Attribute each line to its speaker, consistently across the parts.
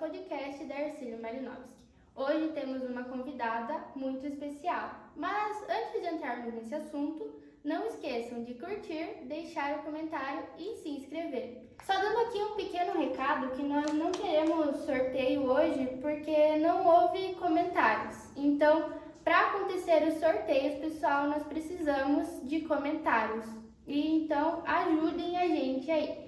Speaker 1: podcast da Ercílio Marinovski. Hoje temos uma convidada muito especial, mas antes de entrarmos nesse assunto, não esqueçam de curtir, deixar o comentário e se inscrever. Só dando aqui um pequeno recado que nós não teremos sorteio hoje porque não houve comentários. Então, para acontecer os sorteios, pessoal, nós precisamos de comentários. E então, ajudem a gente aí.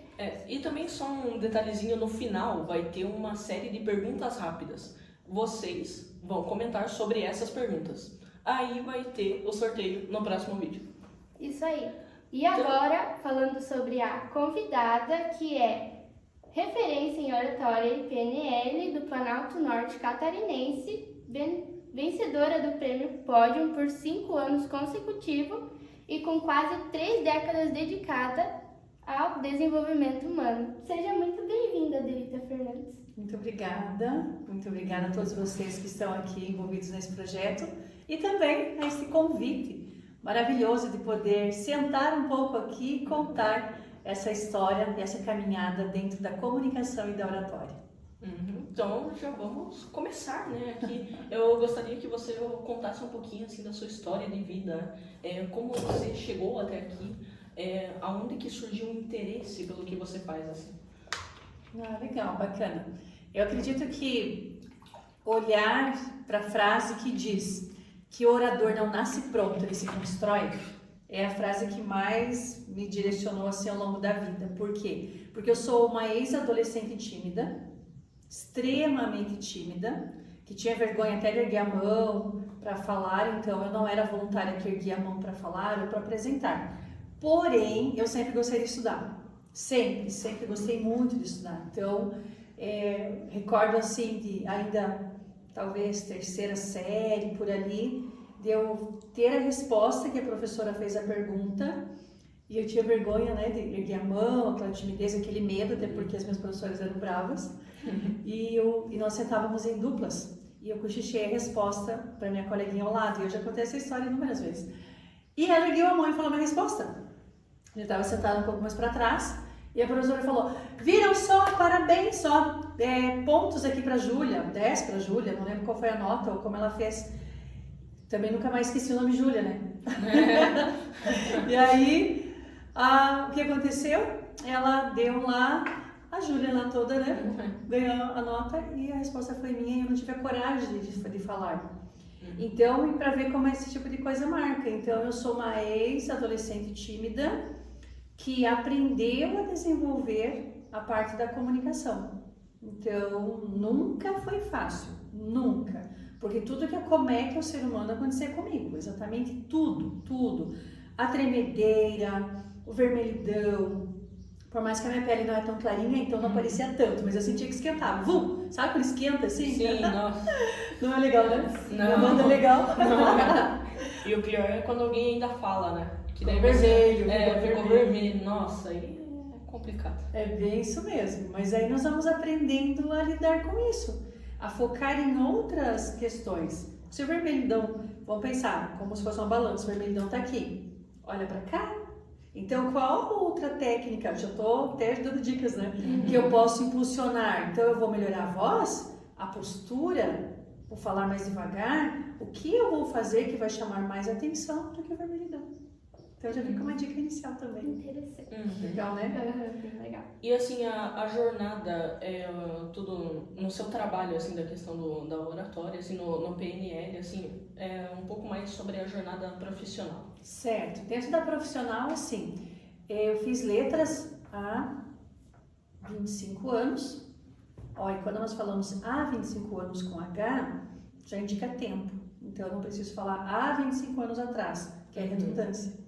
Speaker 2: E também só um detalhezinho, no final vai ter uma série de perguntas rápidas. Vocês vão comentar sobre essas perguntas. Aí vai ter o sorteio no próximo vídeo.
Speaker 1: Isso aí. E agora, falando sobre a convidada, que é referência em oratória e PNL do Planalto Norte Catarinense, vencedora do Prêmio Pódium por 5 anos consecutivos e com quase 3 décadas dedicada ao desenvolvimento humano. Seja muito bem-vinda, Adelita Fernandes.
Speaker 3: Muito obrigada a todos vocês que estão aqui envolvidos nesse projeto e também a esse convite maravilhoso de poder sentar um pouco aqui e contar essa história e essa caminhada dentro da comunicação e da oratória.
Speaker 2: Então já vamos começar, né? Aqui eu gostaria que você contasse um pouquinho assim da sua história de vida, como você chegou até aqui, aonde que surgiu o interesse pelo que você faz assim.
Speaker 3: Legal, bacana. Eu acredito que olhar para a frase que diz que o orador não nasce pronto, ele se constrói, é a frase que mais me direcionou assim ao longo da vida. Por quê? Porque eu sou uma ex-adolescente tímida, extremamente tímida, que tinha vergonha até de erguer a mão para falar, então eu não era voluntária que erguia a mão para falar ou para apresentar. Porém, eu sempre gostei de estudar, sempre gostei muito de estudar. Então, recordo assim de ainda talvez terceira série, por ali, de eu ter a resposta que a professora fez a pergunta e eu tinha vergonha, né, de erguer a mão, aquela timidez, aquele medo, até porque as minhas professoras eram bravas. E nós sentávamos em duplas e eu cochichei a resposta para minha coleguinha ao lado, e eu já contei essa história inúmeras vezes. E ela ergueu a mão e falou a minha resposta. Eu estava sentada um pouco mais para trás e a professora falou: viram só, parabéns, só pontos aqui para a Júlia, 10 para a Júlia, não lembro qual foi a nota ou como ela fez. Também nunca mais esqueci o nome Júlia, né? E aí, o que aconteceu? Ela deu lá, a Júlia lá toda, né? Ganhou a nota e a resposta foi minha e eu não tive a coragem de falar. Então, para ver como esse tipo de coisa marca. Então, eu sou uma ex-adolescente tímida que aprendeu a desenvolver a parte da comunicação. Então, nunca foi fácil, nunca. Porque tudo que acomete o ser humano acontecia comigo, exatamente tudo. A tremedeira, o vermelhidão, por mais que a minha pele não é tão clarinha, então não aparecia tanto, mas eu sentia que esquentava. Sabe quando esquenta assim?
Speaker 2: Sim, nossa.
Speaker 3: Não é legal, né?
Speaker 2: Não.
Speaker 3: Não é legal?
Speaker 2: Não. E o pior é quando alguém ainda fala, né? Que daí
Speaker 3: vermelho.
Speaker 2: Ficou vermelho. Nossa, aí é complicado.
Speaker 3: É bem isso mesmo, mas aí nós vamos aprendendo a lidar com isso, a focar em outras questões. Se o vermelhidão, vamos pensar, como se fosse uma balança, o vermelhidão tá aqui, olha para cá. Então, qual outra técnica, já estou até dando dicas, né? Que eu posso impulsionar? Então, eu vou melhorar a voz, a postura, vou falar mais devagar. O que eu vou fazer que vai chamar mais atenção do que o vermelhidão? Então, já fica uma dica inicial também.
Speaker 1: Interessante.
Speaker 3: Legal, né?
Speaker 1: Bem legal.
Speaker 2: E assim, a jornada, tudo no seu trabalho, assim, da questão da oratória, assim, no PNL, assim, um pouco mais sobre a jornada profissional.
Speaker 3: Certo. Dentro da profissional, assim, eu fiz letras há 25 anos. Olha, quando nós falamos há 25 anos com H, já indica tempo. Então, eu não preciso falar há 25 anos atrás, que é redundância.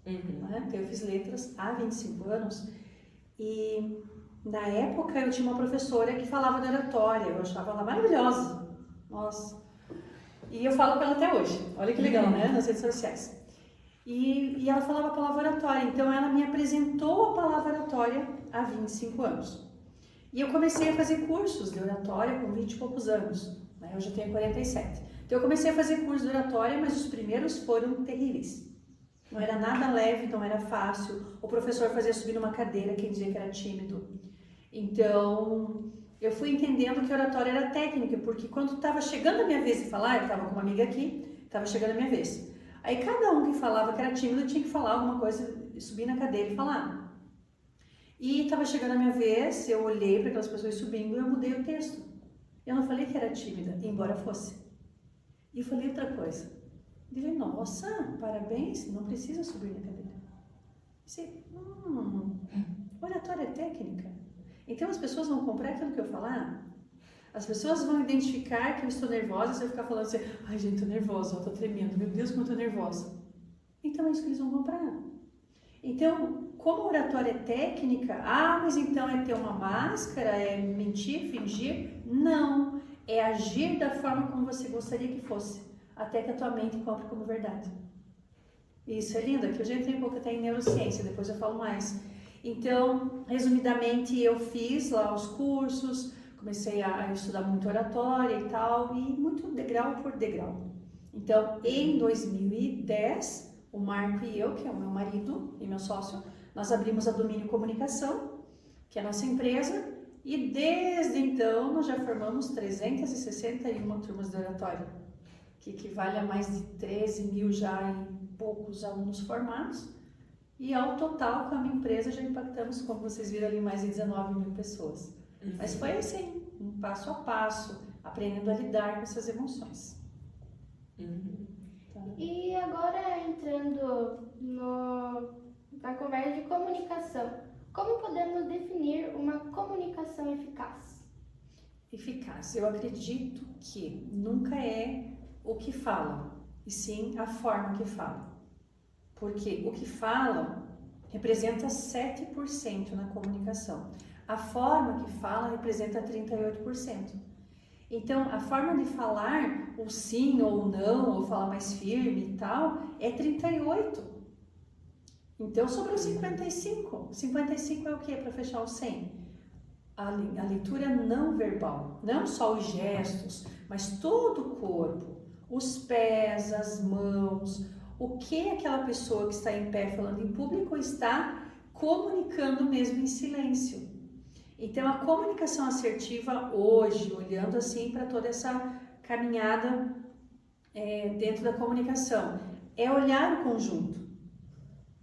Speaker 3: Né? Então, eu fiz letras há 25 anos e na época eu tinha uma professora que falava de oratória, eu achava ela maravilhosa, nossa, e eu falo com ela até hoje, olha que legal, né? Nas redes sociais. E ela falava a palavra oratória, então ela me apresentou a palavra oratória há 25 anos. E eu comecei a fazer cursos de oratória com 20 e poucos anos, né? Eu já tenho 47. Então eu comecei a fazer curso de oratória, mas os primeiros foram terríveis. Não era nada leve, não era fácil. O professor fazia subir numa cadeira quem dizia que era tímido. Então, eu fui entendendo que oratória era técnica, porque quando estava chegando a minha vez de falar, eu estava com uma amiga aqui, estava chegando a minha vez. Aí cada um que falava que era tímido tinha que falar alguma coisa, subir na cadeira e falar. E estava chegando a minha vez, eu olhei para aquelas pessoas subindo e eu mudei o texto. Eu não falei que era tímida, embora fosse. E eu falei outra coisa. Eu falei, nossa, parabéns, não precisa subir na cadeira. Disse, oratória é técnica. Então as pessoas vão comprar aquilo que eu falar. As pessoas vão identificar que eu estou nervosa, se eu ficar falando assim, ai gente, tô nervosa, tô tremendo, meu Deus, como eu tô nervosa. Então é isso que eles vão comprar. Então, como oratória é técnica, mas então é ter uma máscara, é mentir, fingir? Não, é agir da forma como você gostaria que fosse, até que a tua mente compre como verdade. Isso é lindo, aqui eu já entrei um pouco até em neurociência, depois eu falo mais. Então, resumidamente, eu fiz lá os cursos, comecei a estudar muito oratória e tal, e muito degrau por degrau. Então, em 2010, o Marco e eu, que é o meu marido e meu sócio, nós abrimos a Domínio Comunicação, que é a nossa empresa, e desde então nós já formamos 361 turmas de oratória, que equivale a mais de 13 mil já em poucos alunos formados, e ao total com a minha empresa já impactamos, como vocês viram ali, mais de 19 mil pessoas. Mas foi assim, um passo a passo, aprendendo a lidar com essas emoções.
Speaker 1: E agora entrando na conversa de comunicação, como podemos definir uma comunicação eficaz?
Speaker 3: Eficaz, eu acredito que nunca é o que fala, e sim a forma que fala. Porque o que fala representa 7% na comunicação. A forma que fala representa 38%. Então, a forma de falar, o sim ou o não, ou falar mais firme e tal, é 38%. Então, sobrou 55%. 55% é o que para fechar o 100%? A leitura não verbal. Não só os gestos, mas todo o corpo. Os pés, as mãos. O que aquela pessoa que está em pé falando em público está comunicando mesmo em silêncio. Então, a comunicação assertiva hoje, olhando assim para toda essa caminhada dentro da comunicação, é olhar o conjunto.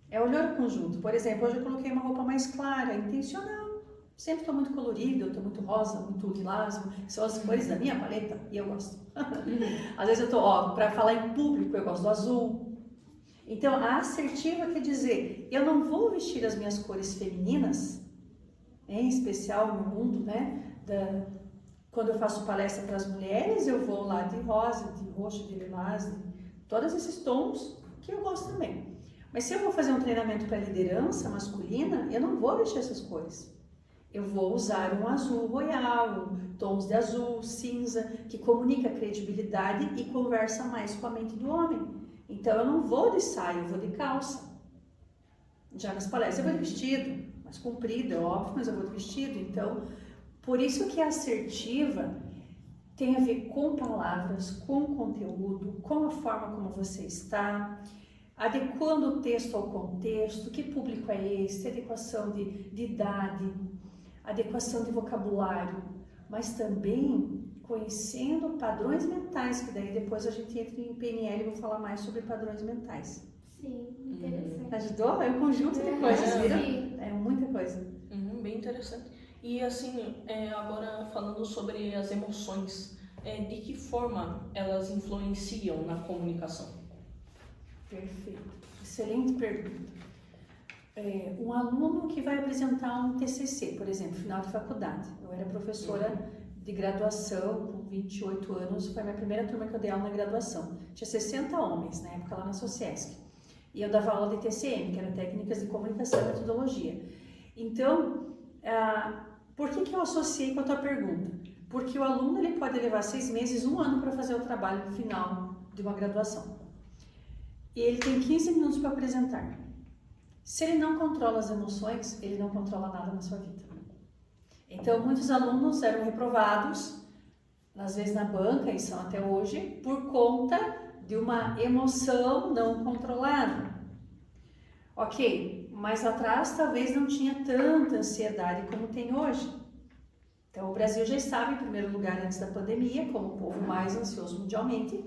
Speaker 3: É olhar o conjunto. Por exemplo, hoje eu coloquei uma roupa mais clara, intencional. Sempre estou muito colorida, eu estou muito rosa, muito lilás, são as cores da minha paleta e eu gosto. Às vezes eu estou, para falar em público, eu gosto do azul. Então, a assertiva quer dizer, eu não vou vestir as minhas cores femininas, em especial no mundo, né? Quando eu faço palestra para as mulheres, eu vou lá de rosa, de roxo, de lilás, de todos esses tons que eu gosto também. Mas se eu vou fazer um treinamento para liderança masculina, eu não vou vestir essas cores. Eu vou usar um azul royal, tons de azul, cinza, que comunica credibilidade e conversa mais com a mente do homem. Então eu não vou de saia, eu vou de calça. Já nas palestras eu vou de vestido, mais comprido, é óbvio, mas eu vou de vestido. Então, por isso que a assertiva tem a ver com palavras, com conteúdo, com a forma como você está, adequando o texto ao contexto, que público é esse, adequação de idade, adequação de vocabulário, mas também conhecendo padrões mentais, que daí depois a gente entra em PNL e vou falar mais sobre padrões mentais.
Speaker 1: Sim, interessante.
Speaker 3: Ajudou? É um conjunto de coisas, viram?
Speaker 1: Sim.
Speaker 3: É muita coisa.
Speaker 2: Bem interessante. E assim, agora falando sobre as emoções, de que forma elas influenciam na comunicação?
Speaker 3: Perfeito. Excelente pergunta. Um aluno que vai apresentar um TCC, por exemplo, final de faculdade. Eu era professora de graduação com 28 anos, foi a minha primeira turma que eu dei aula na graduação. Tinha 60 homens na época lá na Sociesc. E eu dava aula de TCM, que era Técnicas de Comunicação e Metodologia. Então, por que eu associei com a tua pergunta? Porque o aluno ele pode levar 6 meses, 1 ano para fazer o trabalho final de uma graduação. E ele tem 15 minutos para apresentar. Se ele não controla as emoções, ele não controla nada na sua vida. Então, muitos alunos eram reprovados, às vezes na banca, e são até hoje, por conta de uma emoção não controlada. Ok, mas atrás talvez não tinha tanta ansiedade como tem hoje. Então, o Brasil já estava em primeiro lugar antes da pandemia, como o povo mais ansioso mundialmente,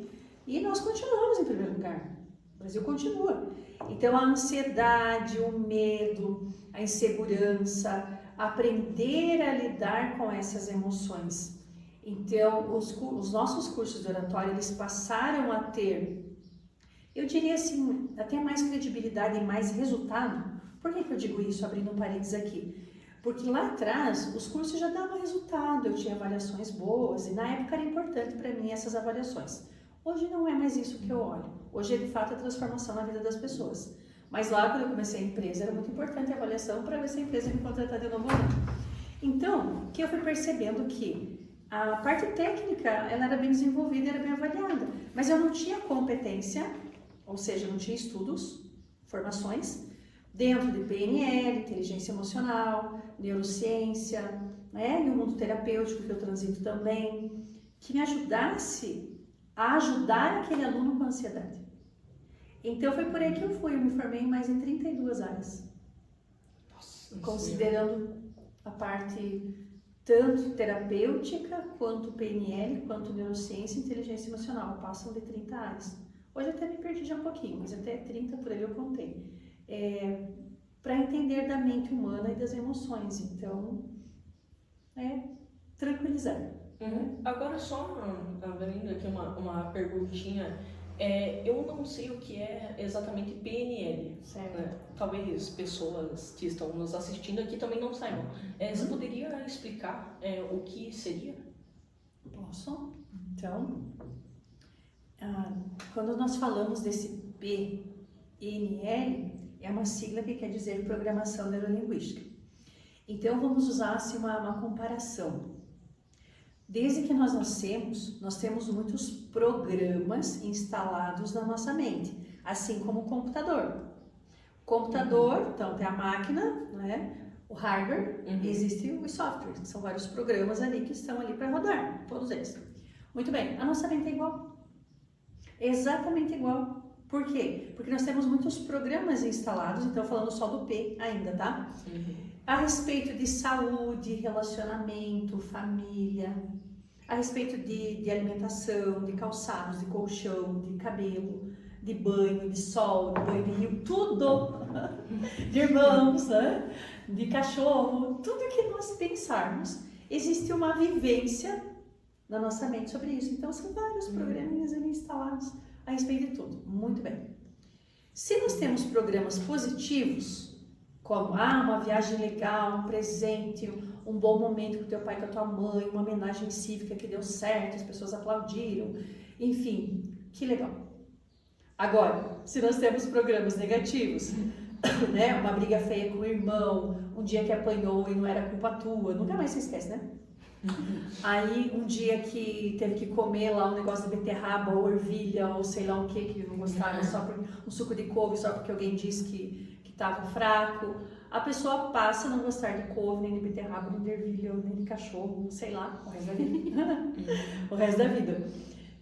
Speaker 3: e nós continuamos em primeiro lugar. O Brasil continua. Então, a ansiedade, o medo, a insegurança, aprender a lidar com essas emoções. Então, os nossos cursos de oratória, eles passaram a ter, eu diria assim, até mais credibilidade e mais resultado. Por que eu digo isso, abrindo um parênteses aqui? Porque lá atrás, os cursos já davam resultado, eu tinha avaliações boas, e na época era importante para mim essas avaliações. Hoje não é mais isso que eu olho. Hoje é, de fato, a transformação na vida das pessoas. Mas lá, quando eu comecei a empresa, era muito importante a avaliação para ver se a empresa me contratar de novo ou não. Então, que eu fui percebendo que a parte técnica, ela era bem desenvolvida, era bem avaliada, mas eu não tinha competência, ou seja, não tinha estudos, formações, dentro de PNL, inteligência emocional, neurociência, né, e o mundo terapêutico que eu transito também, que me ajudasse a ajudar aquele aluno com ansiedade. Então foi por aí que eu fui, eu me formei em mais de 32 áreas.
Speaker 2: Nossa,
Speaker 3: considerando a parte tanto terapêutica, quanto PNL, quanto neurociência e inteligência emocional, passam de 30 áreas. Hoje até me perdi já um pouquinho, mas até 30 por aí eu contei. Para entender da mente humana e das emoções, então, tranquilizar.
Speaker 2: Agora só abrindo aqui uma perguntinha, eu não sei o que é exatamente PNL,
Speaker 3: Certo.
Speaker 2: né? Talvez pessoas que estão nos assistindo aqui também não saibam. Você poderia explicar o que seria?
Speaker 3: Posso? Então, quando nós falamos desse PNL, é uma sigla que quer dizer Programação Neurolinguística. Então, vamos usar assim, uma comparação. Desde que nós nascemos, nós temos muitos programas instalados na nossa mente, assim como o computador. O computador, então, tem a máquina, né? O hardware, e existe o software, que são vários programas ali que estão ali para rodar, todos eles. Muito bem, a nossa mente é igual. Exatamente igual. Por quê? Porque nós temos muitos programas instalados, então falando só do P ainda, tá? A respeito de saúde, relacionamento, família, a respeito de alimentação, de calçados, de colchão, de cabelo, de banho, de sol, de banho de rio, tudo! De irmãos, né? De cachorro, tudo que nós pensarmos, existe uma vivência na nossa mente sobre isso. Então são vários programinhas ali instalados a respeito de tudo. Muito bem. Se nós temos programas positivos, como uma viagem legal, um presente, um bom momento com teu pai, com a tua mãe, uma homenagem cívica que deu certo, as pessoas aplaudiram, enfim, que legal. Agora, se nós temos programas negativos, né, uma briga feia com o irmão, um dia que apanhou e não era culpa tua, nunca mais se esquece, né? Aí um dia que teve que comer lá um negócio de beterraba ou ervilha ou sei lá o que não gostava, só por um suco de couve, só porque alguém disse que estava fraco, a pessoa passa a não gostar de couve, nem de beterraba, nem de ervilha, nem de cachorro, sei lá, o resto da vida. O resto da vida.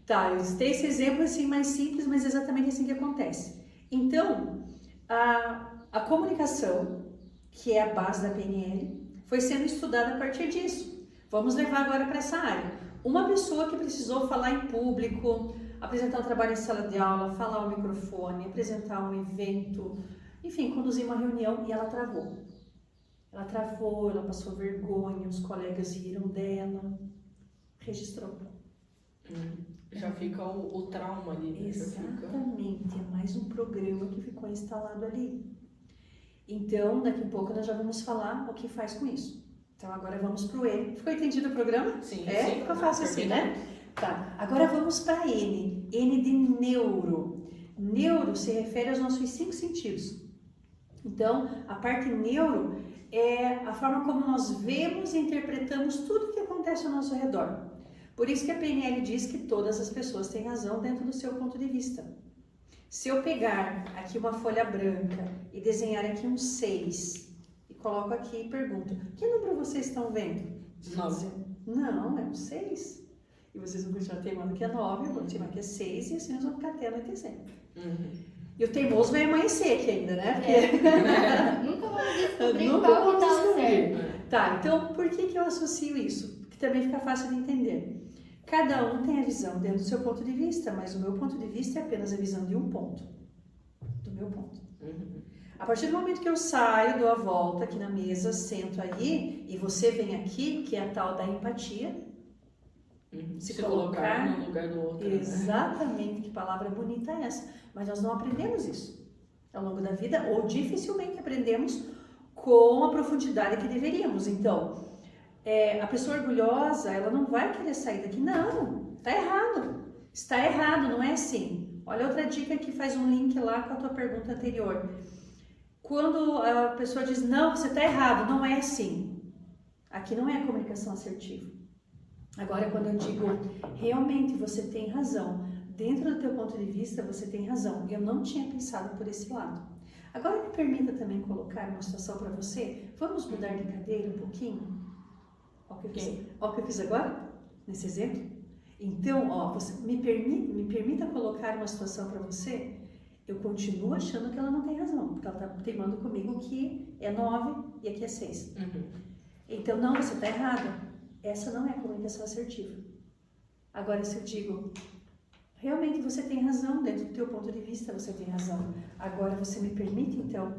Speaker 3: Tá, eu dei esse exemplo assim mais simples, mas exatamente assim que acontece. Então, a comunicação, que é a base da PNL, foi sendo estudada a partir disso. Vamos levar agora para essa área. Uma pessoa que precisou falar em público, apresentar um trabalho em sala de aula, falar ao microfone, apresentar um evento, enfim, conduzir uma reunião e ela travou. Ela travou, ela passou vergonha, os colegas riram dela, registrou.
Speaker 2: Já fica o trauma ali, né?
Speaker 3: Exatamente, é mais um programa que ficou instalado ali. Então, daqui a pouco nós já vamos falar o que faz com isso. Então, agora vamos para o N. Ficou entendido o programa?
Speaker 2: Sim.
Speaker 3: Ficou fácil assim, né? Tá, agora vamos para N. N de neuro. Neuro se refere aos nossos 5 sentidos. Então, a parte neuro é a forma como nós vemos e interpretamos tudo que acontece ao nosso redor. Por isso que a PNL diz que todas as pessoas têm razão dentro do seu ponto de vista. Se eu pegar aqui uma folha branca e desenhar aqui um 6 e coloco aqui e pergunto, que número vocês estão vendo?
Speaker 2: 9.
Speaker 3: Não, é um 6. E vocês vão continuar teimando que é 9, eu vou teimar que é 6 e assim nós vamos ficar até anoitecer. E o teimoso vai amanhecer aqui ainda, né? Porque...
Speaker 1: Nunca vou descobrir
Speaker 3: Nunca
Speaker 1: qual que
Speaker 3: vamos
Speaker 1: tá o
Speaker 3: descobrir.
Speaker 1: certo.
Speaker 3: Tá, então por que eu associo isso? Que também fica fácil de entender. Cada um tem a visão dentro do seu ponto de vista, mas o meu ponto de vista é apenas a visão de um ponto. Do meu ponto. A partir do momento que eu saio, dou a volta aqui na mesa, sento aí, e você vem aqui, que é a tal da empatia.
Speaker 2: Se colocar no lugar do outro.
Speaker 3: Exatamente, que palavra bonita é essa. Mas nós não aprendemos isso ao longo da vida, ou dificilmente aprendemos com a profundidade que deveríamos. Então, a pessoa orgulhosa, ela não vai querer sair daqui. Não, tá errado. Está errado, não é assim. Olha outra dica que faz um link lá com a tua pergunta anterior. Quando a pessoa diz, não, você está errado, não é assim. Aqui não é a comunicação assertiva. Agora, quando eu digo, realmente você tem razão, dentro do teu ponto de vista você tem razão, eu não tinha pensado por esse lado. Agora me permita também colocar uma situação para você, vamos mudar de cadeira um pouquinho? Olha o que eu fiz agora, nesse exemplo. Então, você me permita colocar uma situação para você, eu continuo achando que ela não tem razão, porque ela está teimando comigo que é 9 e aqui é 6. Então, não, você está errada. Essa não é a comunicação assertiva. Agora, se eu digo, realmente você tem razão, dentro do teu ponto de vista você tem razão. Agora, você me permite, então,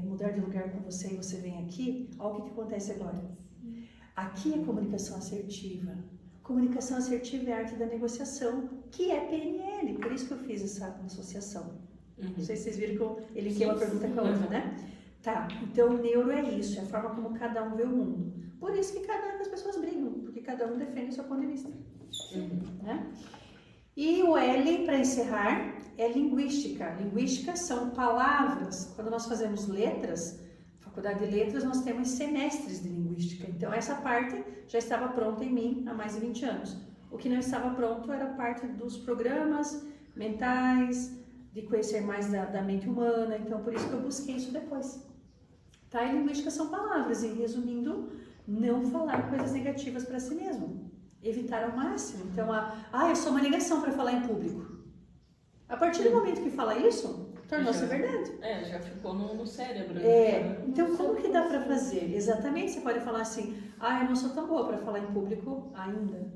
Speaker 3: mudar de lugar com você e você vem aqui? Olha o que acontece agora. Aqui é comunicação assertiva. Comunicação assertiva é a arte da negociação, que é PNL. Por isso que eu fiz essa associação. Não sei se vocês viram que ele tem uma pergunta com a outra, né? Tá, então o neuro é isso, é a forma como cada um vê o mundo. Por isso que as pessoas brigam, porque cada um defende o seu ponto de vista. Né? E o L, para encerrar, é linguística. Linguística são palavras. Quando nós fazemos letras, faculdade de letras, nós temos semestres de linguística. Então essa parte já estava pronta em mim há mais de 20 anos. O que não estava pronto era a parte dos programas mentais, de conhecer mais da mente humana. Então por isso que eu busquei isso depois. Tá? E linguística são palavras, e resumindo, não falar coisas negativas para si mesmo. Evitar ao máximo. Então, eu sou uma negação para falar em público. A partir do momento que fala isso, tornou-se verdade.
Speaker 2: Já ficou no cérebro.
Speaker 3: Então, como que dá para fazer? Exatamente, você pode falar assim, eu não sou tão boa para falar em público ainda.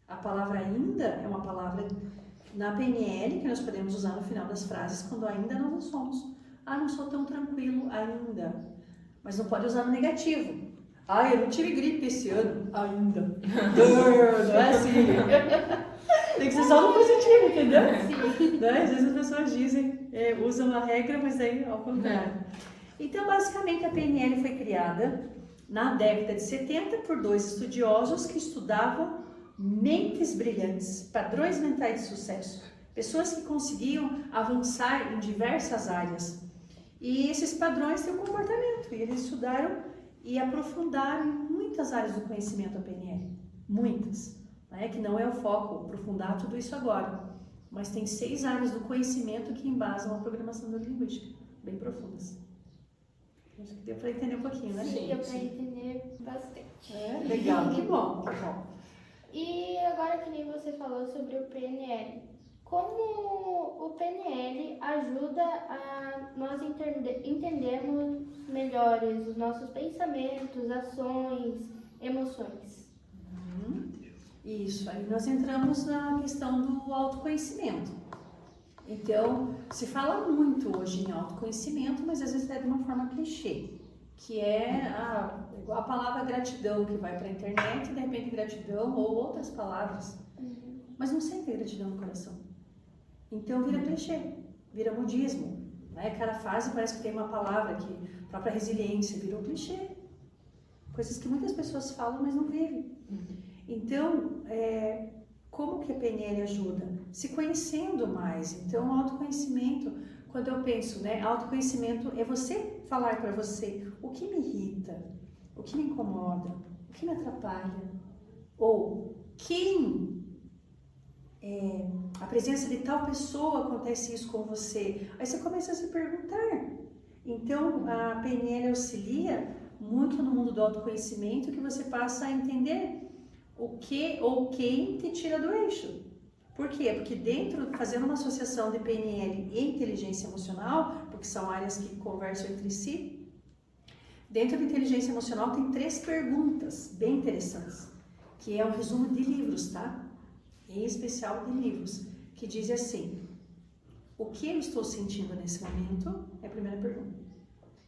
Speaker 3: A palavra ainda é uma palavra na PNL que nós podemos usar no final das frases quando ainda nós não somos. Não sou tão tranquilo ainda. Mas não pode usar no negativo. Eu não tive gripe esse ano ainda. Não é assim. Tem que ser só no positivo, entendeu?
Speaker 1: Sim.
Speaker 3: Né? Às vezes as pessoas dizem, usam a regra, mas aí ao contrário. Então, basicamente, a PNL foi criada na década de 70 por 2 estudiosos que estudavam mentes brilhantes, padrões mentais de sucesso. Pessoas que conseguiam avançar em diversas áreas. E esses padrões têm um comportamento. E eles estudaram e aprofundaram em muitas áreas do conhecimento da PNL. Muitas. Que não é o foco, aprofundar tudo isso agora. Mas tem 6 áreas do conhecimento que embasam a programação neurolinguística. Bem profundas. Acho que deu para entender um pouquinho, né?
Speaker 1: Sim, deu para entender bastante.
Speaker 3: Legal, que bom, que bom.
Speaker 1: E agora que nem você falou sobre o PNL. Como o PNL ajuda a nós entendermos melhores os nossos pensamentos, ações, emoções?
Speaker 3: Isso, aí nós entramos na questão do autoconhecimento. Então, se fala muito hoje em autoconhecimento, mas às vezes é de uma forma clichê, que é igual a palavra gratidão que vai para a internet, de repente gratidão ou outras palavras, mas não sente gratidão no coração. Então vira clichê, vira modismo, né? Cada fase parece que tem uma palavra que própria resiliência virou clichê. Coisas que muitas pessoas falam, mas não vivem. Então, como que a PNL ajuda? Se conhecendo mais. Então, autoconhecimento, quando eu penso, autoconhecimento é você falar para você o que me irrita, o que me incomoda, o que me atrapalha, ou quem a presença de tal pessoa acontece isso com você. Aí você começa a se perguntar. Então, a PNL auxilia muito no mundo do autoconhecimento, que você passa a entender o que ou quem te tira do eixo. Por quê? Porque fazendo uma associação de PNL e inteligência emocional, porque são áreas que conversam entre si, Dentro da inteligência emocional tem 3 perguntas bem interessantes, que é um resumo de livros, tá? Em especial de livros, que diz assim: o que eu estou sentindo nesse momento? É a primeira pergunta.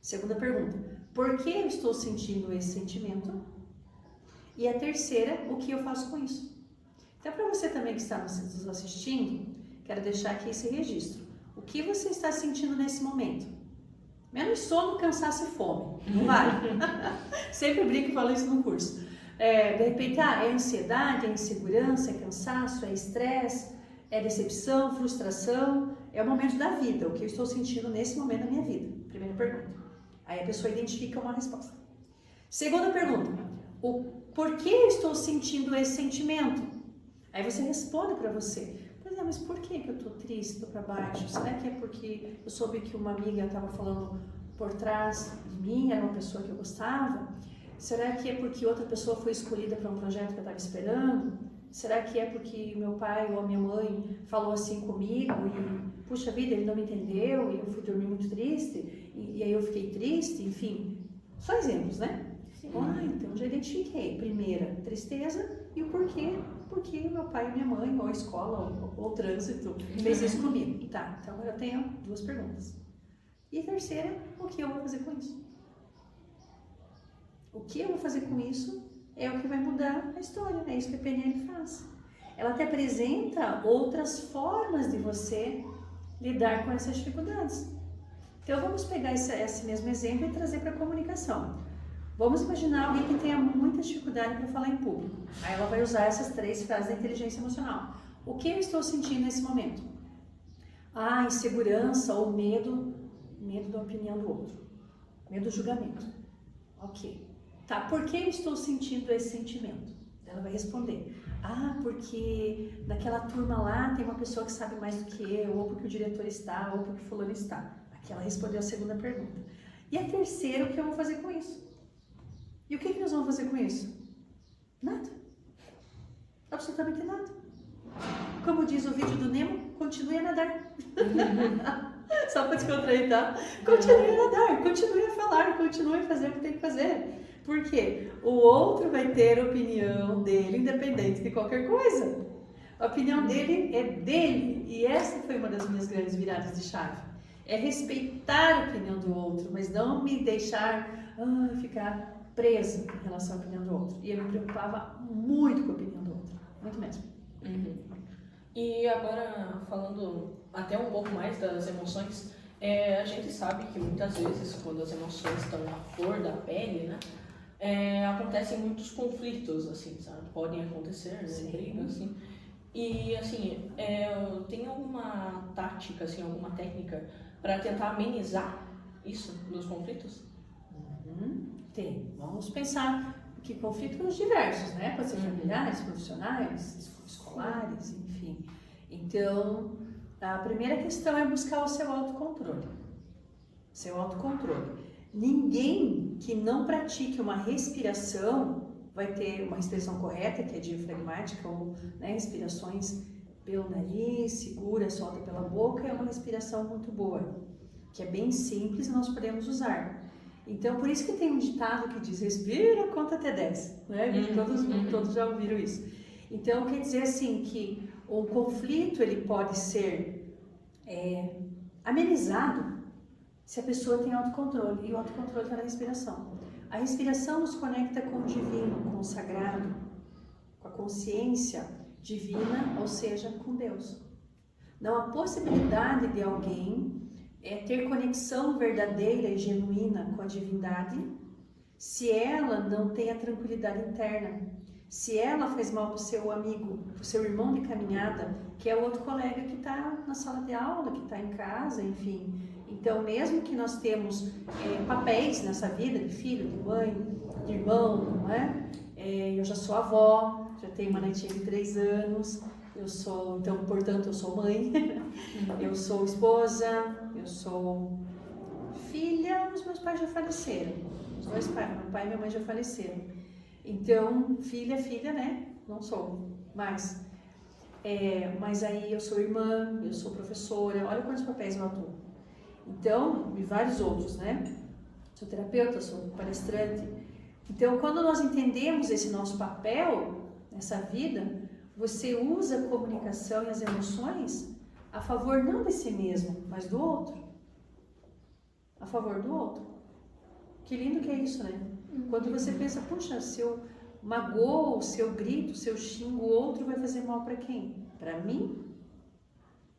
Speaker 3: Segunda pergunta: por que eu estou sentindo esse sentimento? E a terceira: o que eu faço com isso? Então, para você também que está nos assistindo, quero deixar aqui esse registro. O que você está sentindo nesse momento? Menos sono, cansaço e fome. Não vale. Sempre brinco e falo isso no curso. De repente, é ansiedade, é insegurança, é cansaço, é estresse, é decepção, frustração. É o momento da vida, o que eu estou sentindo nesse momento da minha vida. Primeira pergunta. Aí a pessoa identifica uma resposta. Segunda pergunta: por que eu estou sentindo esse sentimento? Aí você responde para você: pois é, mas por que eu estou triste, estou para baixo? Será que é porque eu soube que uma amiga estava falando por trás de mim, era uma pessoa que eu gostava? Será que é porque outra pessoa foi escolhida para um projeto que eu estava esperando? Será que é porque meu pai ou a minha mãe falou assim comigo e, puxa vida, ele não me entendeu e eu fui dormir muito triste e aí eu fiquei triste? Enfim, só exemplos, né? Então já identifiquei. Primeira, tristeza e o porquê. Porque meu pai e minha mãe, ou a escola, ou o trânsito, fez isso comigo. Tá, então agora eu tenho 2 perguntas. E a terceira: o que eu vou fazer com isso? O que eu vou fazer com isso é o que vai mudar a história, é isso que a PNL faz. Ela te apresenta outras formas de você lidar com essas dificuldades. Então vamos pegar esse mesmo exemplo e trazer para a comunicação. Vamos imaginar alguém que tenha muita dificuldade para falar em público. Aí ela vai usar essas 3 frases da inteligência emocional. O que eu estou sentindo nesse momento? Insegurança ou medo da opinião do outro. Medo do julgamento. Ok. Tá, por que eu estou sentindo esse sentimento? Ela vai responder: porque naquela turma lá tem uma pessoa que sabe mais do que eu, ou porque o diretor está, ou porque o fulano está. Aqui ela respondeu a segunda pergunta. E a terceira: o que eu vou fazer com isso? E o que nós vamos fazer com isso? Nada. Absolutamente nada. Como diz o vídeo do Nemo, continue a nadar. Só para descontrair, tá? Continue a nadar, continue a falar, continue a fazer o que tem que fazer. Por quê? O outro vai ter a opinião dele, independente de qualquer coisa. A opinião dele é dele. E essa foi uma das minhas grandes viradas de chave. É respeitar a opinião do outro, mas não me deixar ficar presa em relação à opinião do outro. E eu me preocupava muito com a opinião do outro. Muito mesmo.
Speaker 2: E agora, falando até um pouco mais das emoções, a gente sabe que muitas vezes, quando as emoções estão na flor da pele, né? Acontecem muitos conflitos, assim, sabe? Podem acontecer, né? Brigas, assim. E, assim, tem alguma tática, assim, alguma técnica para tentar amenizar isso dos conflitos?
Speaker 3: Tem. Vamos pensar que conflitos diversos, né? Pode ser familiares, profissionais, escolares, enfim. Então, a primeira questão é buscar o seu autocontrole. Seu autocontrole. Ninguém que não pratique uma respiração vai ter uma respiração correta, que é diafragmática, ou respirações pelo nariz, segura, solta pela boca, é uma respiração muito boa, que é bem simples e nós podemos usar. Então, por isso que tem um ditado que diz: respira, conta até 10, né? Todos já ouviram isso. Então, quer dizer assim, que o conflito ele pode ser amenizado se a pessoa tem autocontrole, e o autocontrole está na respiração. A respiração nos conecta com o divino, com o sagrado, com a consciência divina, ou seja, com Deus. Não há possibilidade de alguém ter conexão verdadeira e genuína com a divindade se ela não tem a tranquilidade interna. Se ela faz mal para o seu amigo, para o seu irmão de caminhada, que é o outro colega que está na sala de aula, que está em casa, enfim. Então, mesmo que nós temos papéis nessa vida, de filho, de mãe, de irmão, não é? Eu já sou avó, já tenho uma netinha de 3 anos, então, portanto, eu sou mãe, eu sou esposa, eu sou filha, os meus pais já faleceram, os 2 pais, meu pai e minha mãe já faleceram. Então, filha, né? Não sou mais. Mas aí eu sou irmã, eu sou professora, olha quantos papéis eu atuo. Então, e vários outros, né? sou terapeuta, sou palestrante. Então, quando nós entendemos esse nosso papel nessa vida, você usa a comunicação e as emoções a favor não de si mesmo, mas do outro. A favor do outro. Que lindo que é isso, né? Quando você pensa, puxa, se eu magoo, se eu grito, se eu xingo o outro, vai fazer mal para quem? Para mim?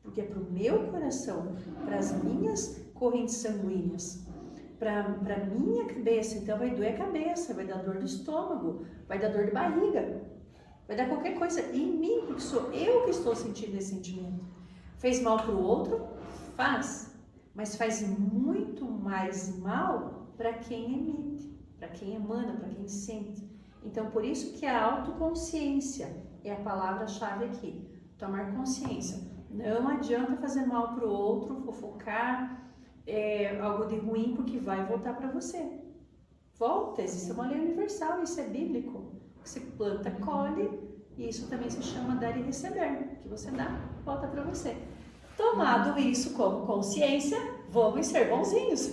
Speaker 3: Porque é para o meu coração, para as minhas correntes sanguíneas, para a minha cabeça. Então vai doer a cabeça, vai dar dor do estômago, vai dar dor de barriga, vai dar qualquer coisa em mim, porque sou eu que estou sentindo esse sentimento. Fez mal para o outro? Faz, mas faz muito mais mal para quem emite, para quem emana, para quem sente. Então, por isso que a autoconsciência é a palavra-chave aqui. Tomar consciência. Não adianta fazer mal para o outro, fofocar, algo de ruim, porque vai voltar para você. Volta, existe uma lei universal, isso é bíblico. Você planta, colhe, e isso também se chama dar e receber. O que você dá, volta para você. Tomado isso como consciência, vamos ser bonzinhos.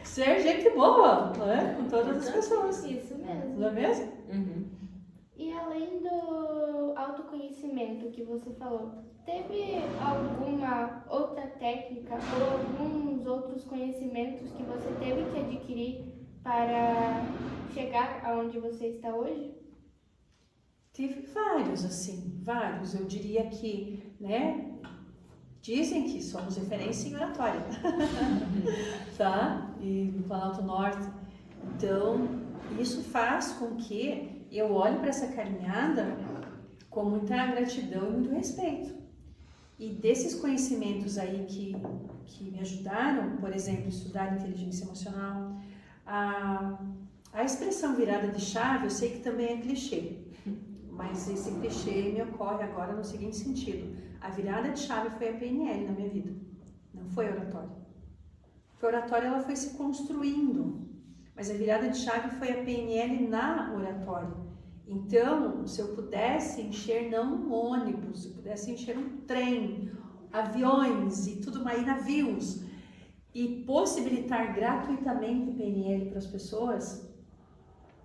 Speaker 3: Ser gente boa, né? Com todas as pessoas.
Speaker 1: Isso mesmo.
Speaker 3: Não é mesmo?
Speaker 2: Uhum.
Speaker 1: E além do autoconhecimento que você falou, teve alguma outra técnica ou alguns outros conhecimentos que você teve que adquirir para chegar aonde você está hoje?
Speaker 3: Tive vários, assim, vários. Eu diria que, né? Dizem que somos referência em oratória, tá? E no Planalto Norte. Então, isso faz com que eu olhe para essa caminhada com muita gratidão e muito respeito. E desses conhecimentos aí que me ajudaram, por exemplo, estudar inteligência emocional, a expressão virada de chave, eu sei que também é clichê, mas esse clichê me ocorre agora no seguinte sentido: a virada de chave foi a PNL na minha vida, não foi a oratória. Porque a oratória ela foi se construindo, mas a virada de chave foi a PNL na oratória. Então, se eu pudesse encher não um ônibus, se eu pudesse encher um trem, aviões e tudo mais, navios, e possibilitar gratuitamente PNL para as pessoas,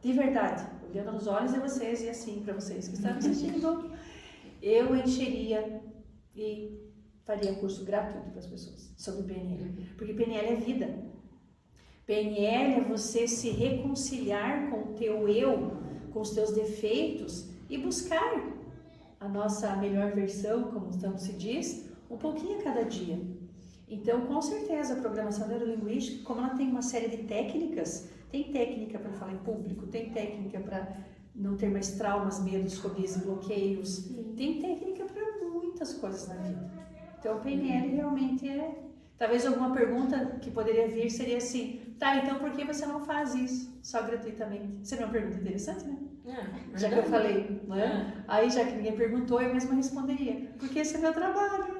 Speaker 3: de verdade, olhando nos olhos de vocês e assim para vocês que estão assistindo, eu encheria e faria curso gratuito para as pessoas sobre PNL, porque PNL é vida. PNL é você se reconciliar com o teu eu, com os teus defeitos e buscar a nossa melhor versão, como tanto se diz, um pouquinho a cada dia. Então, com certeza, a programação neurolinguística, como ela tem uma série de técnicas, tem técnica para falar em público, tem técnica para não ter mais traumas, medos, fobias e bloqueios, tem técnica para muitas coisas na vida. Então, o PNL realmente é... Talvez alguma pergunta que poderia vir seria assim: tá, então por que você não faz isso só gratuitamente? Seria uma pergunta interessante, né? Já que eu falei, né? Aí, já que ninguém perguntou, eu mesma responderia: porque esse é meu trabalho.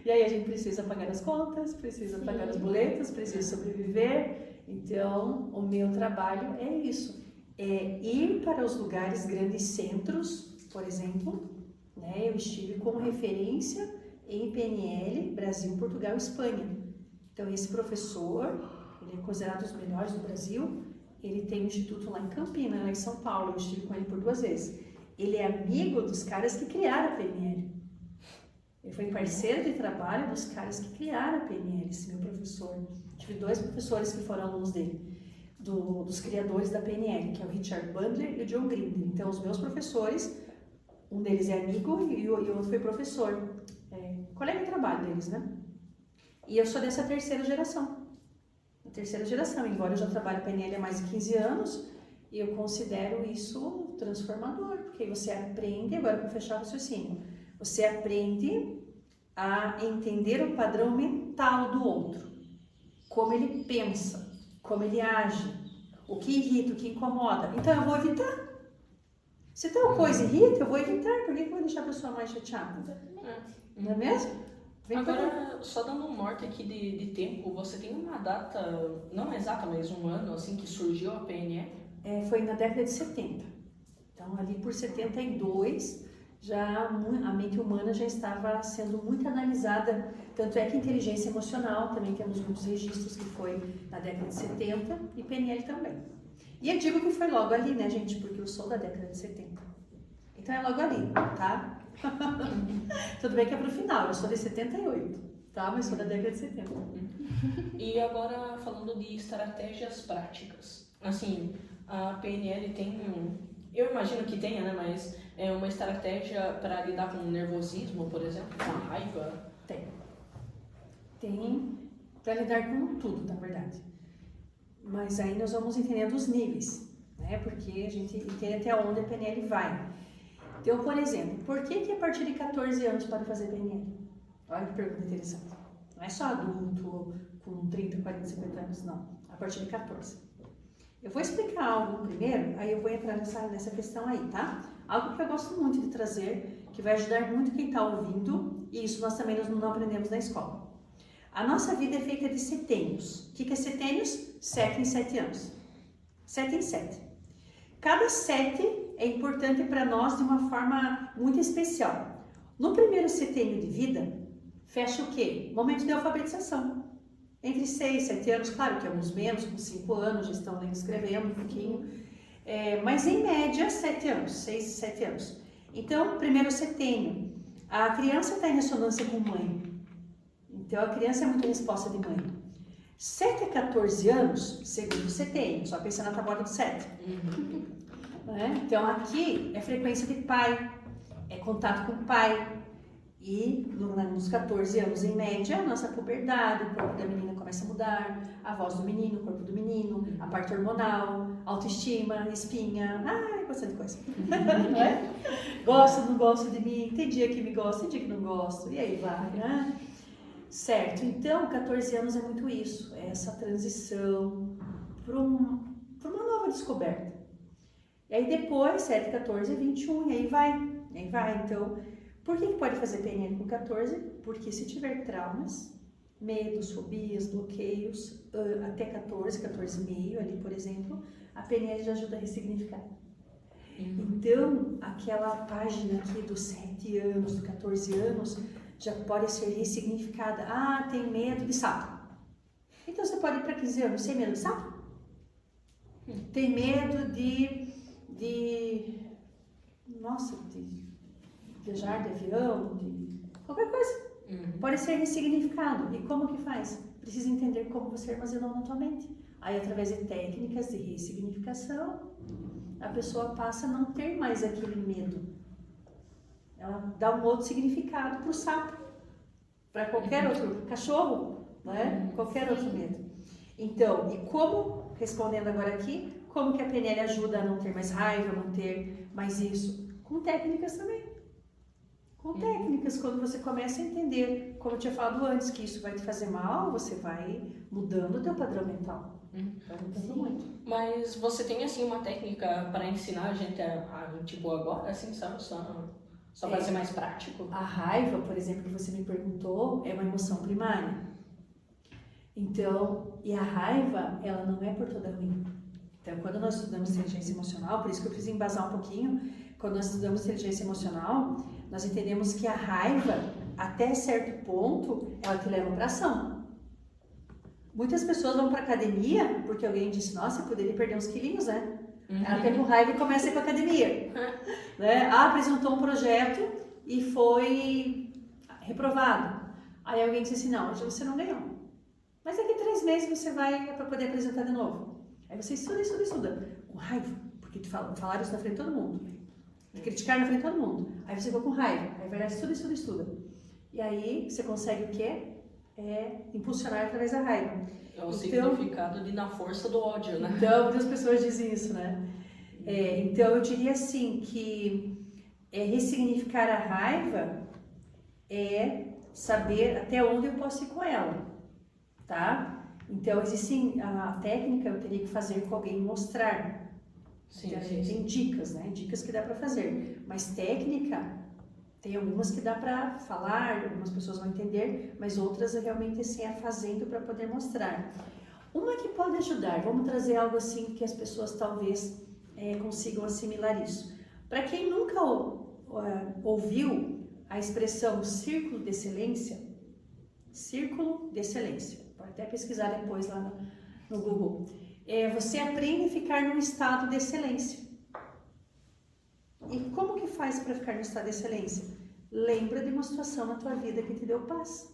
Speaker 3: E aí a gente precisa pagar as contas, precisa pagar os boletos, precisa sobreviver. Então, o meu trabalho é isso: é ir para os lugares, grandes centros, por exemplo, né? Eu estive como referência em PNL, Brasil, Portugal e Espanha. Então, esse professor, ele é considerado um dos melhores do Brasil, ele tem um instituto lá em Campinas, lá em São Paulo, eu estive com ele por 2 vezes. Ele é amigo dos caras que criaram a PNL. Ele foi parceiro de trabalho dos caras que criaram a PNL, esse meu professor. Tive 2 professores que foram alunos dele, dos criadores da PNL, que é o Richard Bandler e o John Grinder. Então, os meus professores, um deles é amigo e o outro foi professor. Colega de trabalho deles, né? E eu sou dessa terceira geração. A terceira geração, embora eu já trabalhe PNL há mais de 15 anos, e eu considero isso transformador, porque você aprende, agora para fechar o raciocínio, você aprende a entender o padrão mental do outro, como ele pensa, como ele age, o que irrita, o que incomoda. Então eu vou evitar. Se tal coisa irrita, eu vou evitar. Por que eu vou deixar a pessoa mais chateada? Não é mesmo?
Speaker 2: Agora, só dando um norte aqui de tempo, você tem uma data, não exata, mas um ano assim que surgiu a PNL?
Speaker 3: Foi na década de 70. Então, ali por 72, a mente humana já estava sendo muito analisada, tanto é que inteligência emocional, também temos muitos registros que foi na década de 70 e PNL também. E eu digo que foi logo ali, né, gente, porque eu sou da década de 70. Então é logo ali, tá? Tudo bem que é pro final, eu sou de 78, tá? Mas sou da década de 70.
Speaker 2: E agora falando de estratégias práticas, assim, a PNL tem, eu imagino que tenha, né, mas é uma estratégia para lidar com o nervosismo, por exemplo, com a raiva?
Speaker 3: Tem para lidar com tudo, na verdade. Mas aí nós vamos entendendo os níveis, né? Porque a gente entende até onde a PNL vai. Então, por exemplo, por que a partir de 14 anos pode fazer PNL? Olha que pergunta interessante. Não é só adulto com 30, 40, 50 anos, não. A partir de 14. Eu vou explicar algo primeiro, aí eu vou entrar nessa questão aí, tá? Algo que eu gosto muito de trazer, que vai ajudar muito quem está ouvindo, e isso nós também não aprendemos na escola. A nossa vida é feita de setênios. O que é setênios? 7 em 7 anos. 7 em 7. Cada 7 é importante para nós de uma forma muito especial. No primeiro setênio de vida, fecha o quê? Momento de alfabetização. Entre 6 e 7 anos, claro que alguns menos, com 5 anos já estão lendo, escrevendo um pouquinho, mas em média 7 anos, 6 e 7 anos. Então, primeiro setênio, a criança está em ressonância com mãe. Então, a criança é muito resposta de mãe. 7 a 14 anos, segundo setênio, só pensando na tabuada do 7. Então, aqui é frequência de pai, é contato com o pai. E nos 14 anos, em média, a nossa puberdade, o corpo da menina começa a mudar, a voz do menino, o corpo do menino, a parte hormonal, autoestima, espinha, bastante coisa. Não é? Gosta, não gosta de mim, tem dia que me gosta, tem dia que não gosto, e aí vai, né? Certo, então 14 anos é muito isso, é essa transição para uma nova descoberta. E aí depois, 7, 14, 21, e aí vai. Então, por que pode fazer PNL com 14? Porque se tiver traumas, medos, fobias, bloqueios, até 14, 14,5 ali, por exemplo, a PNL já ajuda a ressignificar. Então, aquela página aqui dos 7 anos, dos 14 anos, já pode ser ressignificada. Tem medo de sapo. Então, você pode ir para 15 anos sem medo de sapo? Tem medo de viajar de avião, de qualquer coisa. Pode ser ressignificado. E como que faz? Precisa entender como você armazenou na tua mente. Aí, através de técnicas de ressignificação, a pessoa passa a não ter mais aquele medo. Ela dá um outro significado para o sapo, para qualquer outro cachorro, né? Qualquer outro medo. Então, e como, respondendo agora aqui, como que a PNL ajuda a não ter mais raiva, a não ter mais isso? Com técnicas também. Com técnicas, quando você começa a entender, como eu tinha falado antes, que isso vai te fazer mal, você vai mudando o teu padrão mental. Vai mudando muito.
Speaker 2: Mas você tem, assim, uma técnica para ensinar a gente tipo, agora, assim, sabe? Só para ser mais prático?
Speaker 3: A raiva, por exemplo, que você me perguntou, é uma emoção primária. Então, e a raiva, ela não é por toda ruim. Então, quando nós estudamos inteligência emocional, por isso que eu preciso embasar um pouquinho, quando nós estudamos inteligência emocional, nós entendemos que a raiva, até certo ponto, ela te leva para ação. Muitas pessoas vão para academia porque alguém disse, nossa, eu poderia perder uns quilinhos, né? Ela fica com raiva e começa a ir para academia. Né? Apresentou um projeto e foi reprovado. Aí alguém disse assim, não, hoje você não ganhou. Mas daqui 3 meses você vai para poder apresentar de novo. Aí você estuda, com raiva, porque falaram isso na frente de todo mundo. Te criticaram na frente de todo mundo. Aí você ficou com raiva, aí vai lá, estuda. E aí você consegue o quê? Impulsionar através da raiva.
Speaker 2: É o significado de na força do ódio, né?
Speaker 3: Então, muitas pessoas dizem isso, né? Então, eu diria assim, que ressignificar a raiva é saber até onde eu posso ir com ela, tá? Então, existe a técnica, eu teria que fazer com alguém mostrar.
Speaker 2: Sim.
Speaker 3: Tem dicas, né? Dicas que dá para fazer. Mas técnica, tem algumas que dá para falar, algumas pessoas vão entender, mas outras é realmente assim, fazendo para poder mostrar. Uma que pode ajudar, vamos trazer algo assim que as pessoas talvez consigam assimilar isso. Para quem nunca ouviu a expressão círculo de excelência? Círculo de excelência. Pode até pesquisar depois lá no Google. Você aprende a ficar num estado de excelência. E como que faz para ficar no estado de excelência? Lembra de uma situação na tua vida que te deu paz,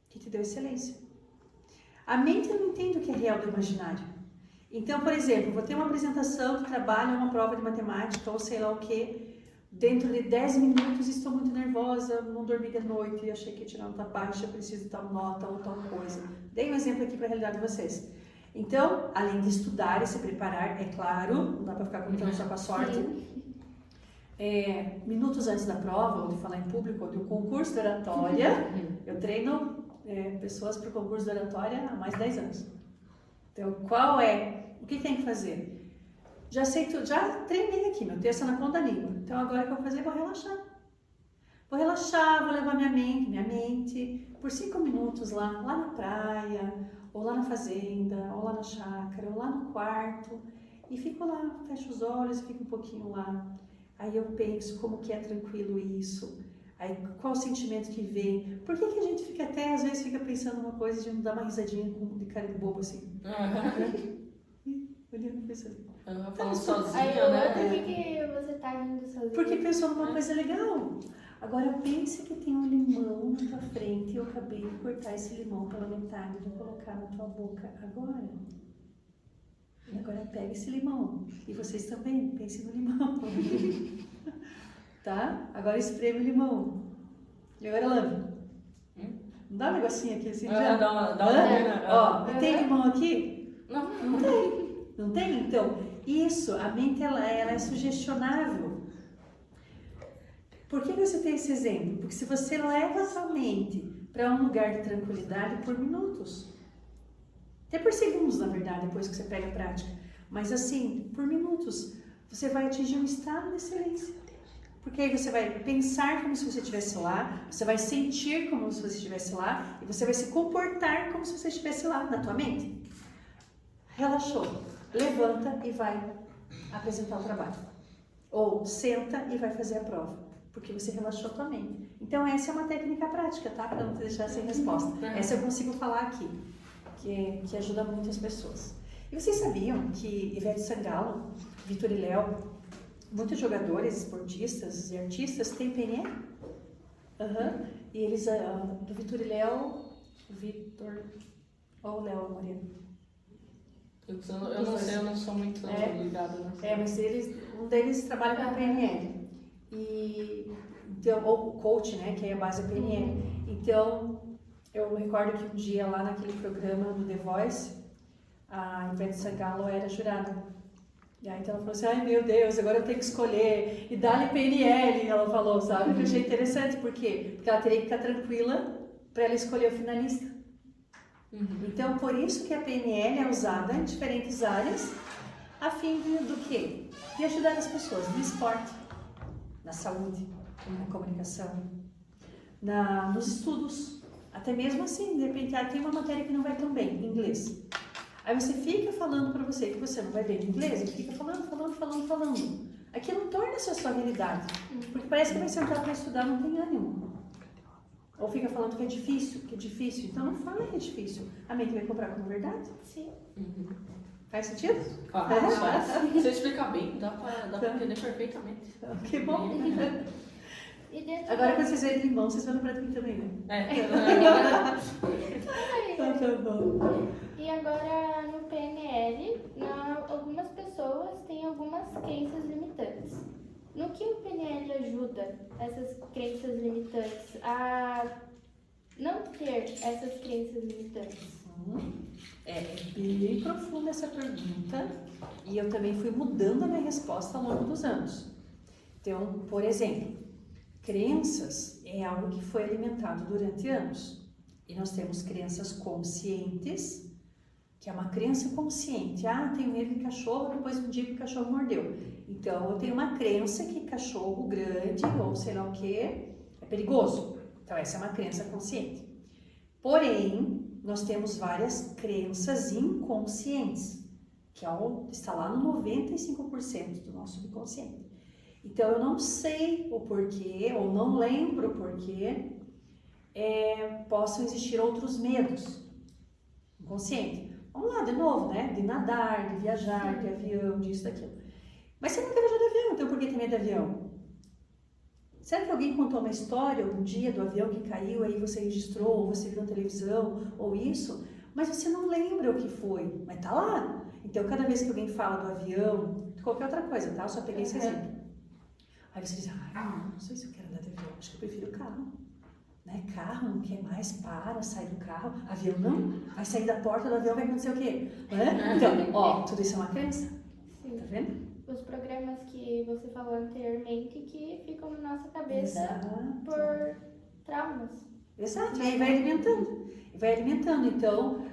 Speaker 3: que te deu excelência. A mente não entende o que é real do imaginário. Então, por exemplo, vou ter uma apresentação de trabalho, uma prova de matemática ou sei lá o que. Dentro de 10 minutos estou muito nervosa, não dormi de noite, achei que ia tirar nota baixa, preciso de tal nota ou tal coisa. Dei um exemplo aqui para a realidade de vocês. Então, além de estudar e se preparar, é claro, não dá para ficar contando só com a sorte. Minutos antes da prova, ou de falar em público, ou de um concurso de oratória, eu treino pessoas para o concurso de oratória há mais de 10 anos. Então, o que tem que fazer? Já treinei aqui, meu texto é na ponta da língua. Então agora o que eu vou fazer? Vou relaxar. Vou levar minha mente, por 5 minutos lá na praia, ou lá na fazenda, ou lá na chácara, ou lá no quarto. E fico lá, fecho os olhos e fico um pouquinho lá. Aí eu penso como que é tranquilo isso. Aí qual o sentimento que vem. Por que a gente fica às vezes fica pensando uma coisa e a gente não dá uma risadinha de cara de bobo assim? Olhando, pensando.
Speaker 2: Falando sozinha,
Speaker 1: Aí
Speaker 2: né?
Speaker 1: por que você tá rindo sozinha?
Speaker 3: Porque pensou numa coisa legal. Agora pense que tem um limão na tua frente e eu acabei de cortar esse limão pela metade e vou colocar na tua boca agora. E agora pega esse limão. E vocês também, pensem no limão. Tá? Agora espreme o limão. E agora lambe. Não dá um negocinho aqui assim? Já?
Speaker 2: Dá uma
Speaker 3: Ó, tem limão aqui?
Speaker 2: Não.
Speaker 3: Não tem. Não tem? Então, isso, a mente ela é sugestionável. Por que você tem esse exemplo? Porque se você leva a sua mente para um lugar de tranquilidade por minutos, até por segundos, na verdade, depois que você pega a prática, mas assim, por minutos, você vai atingir um estado de excelência. Porque aí você vai pensar como se você estivesse lá, você vai sentir como se você estivesse lá, e você vai se comportar como se você estivesse lá na tua mente. Relaxou, levanta e vai apresentar o trabalho. Ou senta e vai fazer a prova, porque você relaxou a tua mente. Então essa é uma técnica prática, tá? Para não te deixar sem resposta. Essa eu consigo falar aqui, que ajuda muito as pessoas. E vocês sabiam que Ivete Sangalo, Vitor e Léo, muitos jogadores, esportistas e artistas têm PNL? E eles, do Vitor e Léo, Vitor ou Léo Moreno?
Speaker 2: Eu não sei, eu não sou muito ligada.
Speaker 3: Mas um deles trabalha com PNL. Então, ou coach, né, que é a base da PNL. Então, eu recordo que um dia lá naquele programa do The Voice, a Ivete Sangalo era jurada. E aí então ela falou assim, ai meu Deus, agora eu tenho que escolher, e dá-lhe PNL, ela falou, sabe? Eu achei interessante, por quê? Porque ela teria que ficar tranquila para ela escolher o finalista. Então, por isso que a PNL é usada em diferentes áreas, a fim do quê? De ajudar as pessoas no esporte, na saúde, na comunicação, nos estudos. Até mesmo assim, de repente, tem uma matéria que não vai tão bem, inglês. Aí você fica falando para você que você não vai bem em inglês, e fica falando. Aquilo torna-se a sua realidade. Porque parece que vai sentar para estudar, não tem ânimo. Ou fica falando que é difícil. Então não fala que é difícil. A mente vai comprar como verdade?
Speaker 1: Sim.
Speaker 3: Faz sentido?
Speaker 2: Você explica bem, dá pra entender perfeitamente.
Speaker 3: Que bom.
Speaker 1: E
Speaker 3: Agora quando vocês verem limão, vocês vão lembrar de mim também, né? Tá bom.
Speaker 1: E agora no PNL, algumas pessoas têm algumas crenças limitantes. No que o PNL ajuda essas crenças limitantes a não ter essas crenças limitantes?
Speaker 3: É bem profunda essa pergunta e eu também fui mudando a minha resposta ao longo dos anos. Então, por exemplo, crenças é algo que foi alimentado durante anos e nós temos crenças conscientes, que é uma crença consciente. Tenho medo de cachorro, depois um dia que o cachorro mordeu. Então, eu tenho uma crença que cachorro grande ou sei lá o que é perigoso. Então, essa é uma crença consciente. Porém, nós temos várias crenças inconscientes, que está lá no 95% do nosso subconsciente. Então eu não sei o porquê, ou não lembro o porquê, possam existir outros medos. Inconsciente. Vamos lá, de novo, né? De nadar, de viajar, de avião, disso, daquilo. Mas você nunca viajou de avião, então por que tem medo de avião? Será que alguém contou uma história algum dia do avião que caiu, aí você registrou, ou você viu na televisão, ou isso? Mas você não lembra o que foi, mas tá lá. Então, cada vez que alguém fala do avião, de qualquer outra coisa, tá? Eu só peguei esse exemplo. Aí você diz, não sei se eu quero andar de avião, acho que eu prefiro carro. Né? Carro, não quer mais, sai do carro. Avião não, vai sair da porta do avião, vai acontecer o quê? Né? Então, tudo isso é uma crença.
Speaker 1: Sim.
Speaker 3: Tá vendo?
Speaker 1: Os programas que você falou anteriormente que ficam na nossa cabeça por traumas.
Speaker 3: Exato, e aí vai alimentando. Então,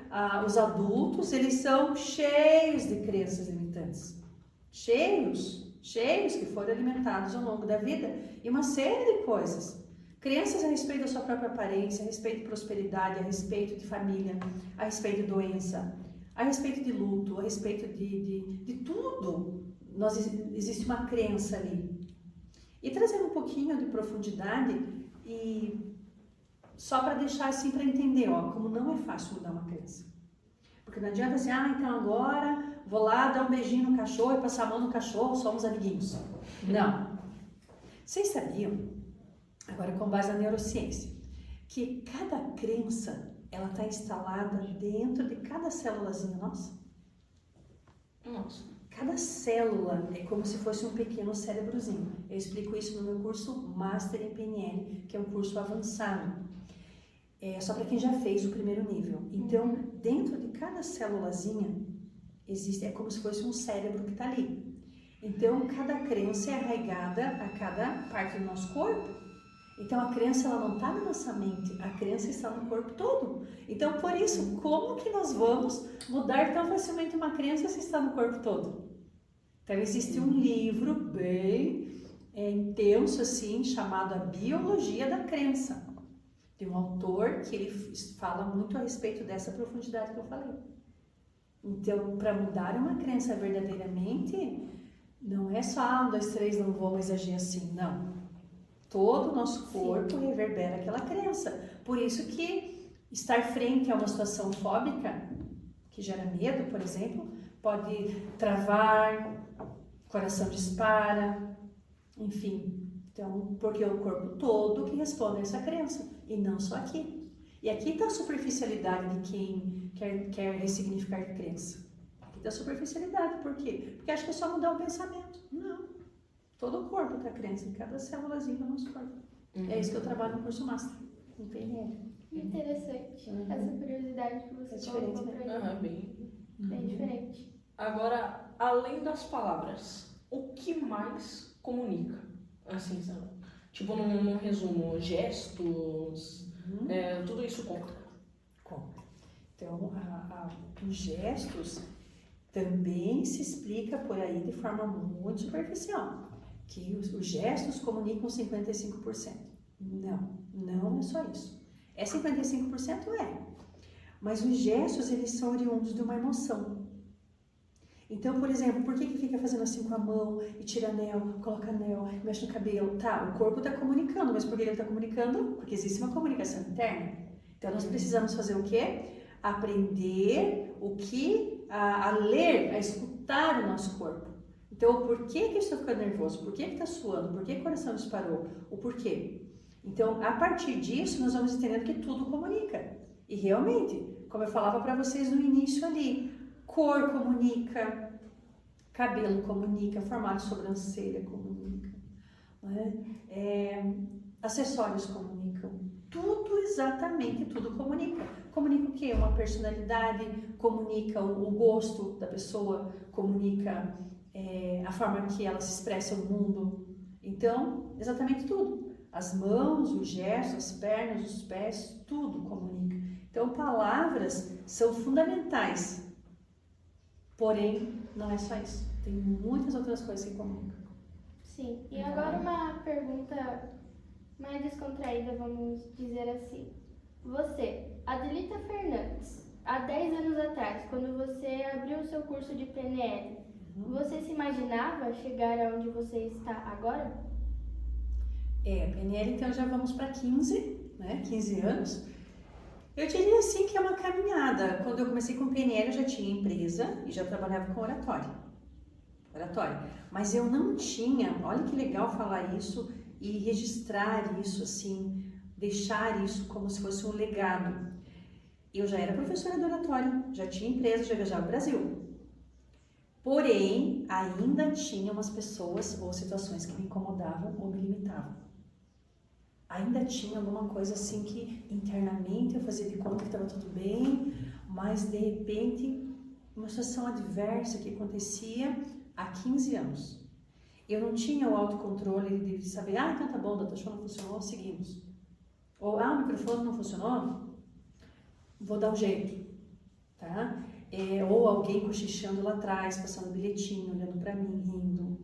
Speaker 3: os adultos, eles são cheios de crenças limitantes. Cheios que foram alimentados ao longo da vida. E uma série de coisas. Crenças a respeito da sua própria aparência, a respeito de prosperidade, a respeito de família, a respeito de doença, a respeito de luto, a respeito de tudo. Existe uma crença ali. E trazendo um pouquinho de profundidade, e só para deixar assim, para entender, como não é fácil mudar uma crença. Porque não adianta assim, então agora vou lá dar um beijinho no cachorro e passar a mão no cachorro, somos amiguinhos. Não. Vocês sabiam, agora com base na neurociência, que cada crença, ela está instalada dentro de cada célulazinha nossa?
Speaker 2: Nossa.
Speaker 3: Cada célula é como se fosse um pequeno cérebrozinho. Eu explico isso no meu curso Master em PNL, que é um curso avançado. Só para quem já fez o primeiro nível. Então, dentro de cada célulazinha, é como se fosse um cérebro que está ali. Então, cada crença é arraigada a cada parte do nosso corpo. Então, a crença ela não está na nossa mente, a crença está no corpo todo. Então, por isso, como que nós vamos mudar tão facilmente uma crença se está no corpo todo? Então, existe um livro bem intenso, assim, chamado A Biologia da Crença. Tem um autor que ele fala muito a respeito dessa profundidade que eu falei. Então, para mudar uma crença verdadeiramente, não é só 1, 2, 3, não vou mais agir assim, não. Todo o nosso corpo reverbera aquela crença. Por isso que estar frente a uma situação fóbica, que gera medo, por exemplo, pode travar, coração dispara, enfim. Então, porque é o corpo todo que responde a essa crença, e não só aqui. E aqui está a superficialidade de quem quer ressignificar crença. Aqui está a superficialidade, por quê? Porque acha que é só mudar o pensamento. Não. Todo o corpo está crença, em cada célulazinha do nosso corpo. É isso que eu trabalho no curso Master, em PNL.
Speaker 1: Interessante. Essa curiosidade que você colocou pra mim. Bem diferente.
Speaker 2: Agora, além das palavras, o que mais comunica? Assim, sabe? Tipo, num resumo, gestos, tudo isso conta.
Speaker 3: Conta. Então, os gestos também se explica por aí de forma muito superficial. Que os gestos comunicam 55%. Não é só isso. 55%? Mas os gestos, eles são oriundos de uma emoção. Então, por exemplo, por que fica fazendo assim com a mão e tira anel, coloca anel, mexe no cabelo? Tá, o corpo está comunicando, mas por que ele está comunicando? Porque existe uma comunicação interna. Então, nós precisamos fazer o quê? Aprender a ler, a escutar o nosso corpo. Então, por que eu estou ficando nervoso? Por que está suando? Por que o coração disparou? O porquê? Então, a partir disso, nós vamos entendendo que tudo comunica. E realmente, como eu falava para vocês no início ali, cor comunica, cabelo comunica, formato de sobrancelha comunica, acessórios comunicam. Tudo, exatamente tudo comunica. Comunica o quê? Uma personalidade, comunica o gosto da pessoa, comunica a forma que ela se expressa no mundo. Então, exatamente tudo. As mãos, os gestos, as pernas, os pés, tudo comunica. Então, palavras são fundamentais. Porém, não é só isso. Tem muitas outras coisas que comunicam.
Speaker 1: Sim. E agora uma pergunta mais descontraída, vamos dizer assim. Você, Adelita Fernandes, há 10 anos atrás, quando você abriu o seu curso de PNL, Você se imaginava chegar aonde você está agora?
Speaker 3: PNL, então já vamos para 15, né? 15 anos. Eu diria assim que é uma caminhada. Quando eu comecei com PNL, eu já tinha empresa e já trabalhava com oratório. Mas eu não tinha, olha que legal falar isso e registrar isso assim, deixar isso como se fosse um legado. Eu já era professora de oratório, já tinha empresa, já viajava o Brasil. Porém, ainda tinha umas pessoas ou situações que me incomodavam ou me limitavam. Ainda tinha alguma coisa assim que internamente eu fazia de conta que estava tudo bem, mas de repente uma situação adversa que acontecia há 15 anos. Eu não tinha o autocontrole de saber, então tá bom, doutor, não funcionou, seguimos. Ou, o microfone não funcionou, vou dar um jeito, tá? Ou alguém cochichando lá atrás, passando bilhetinho, olhando pra mim, rindo.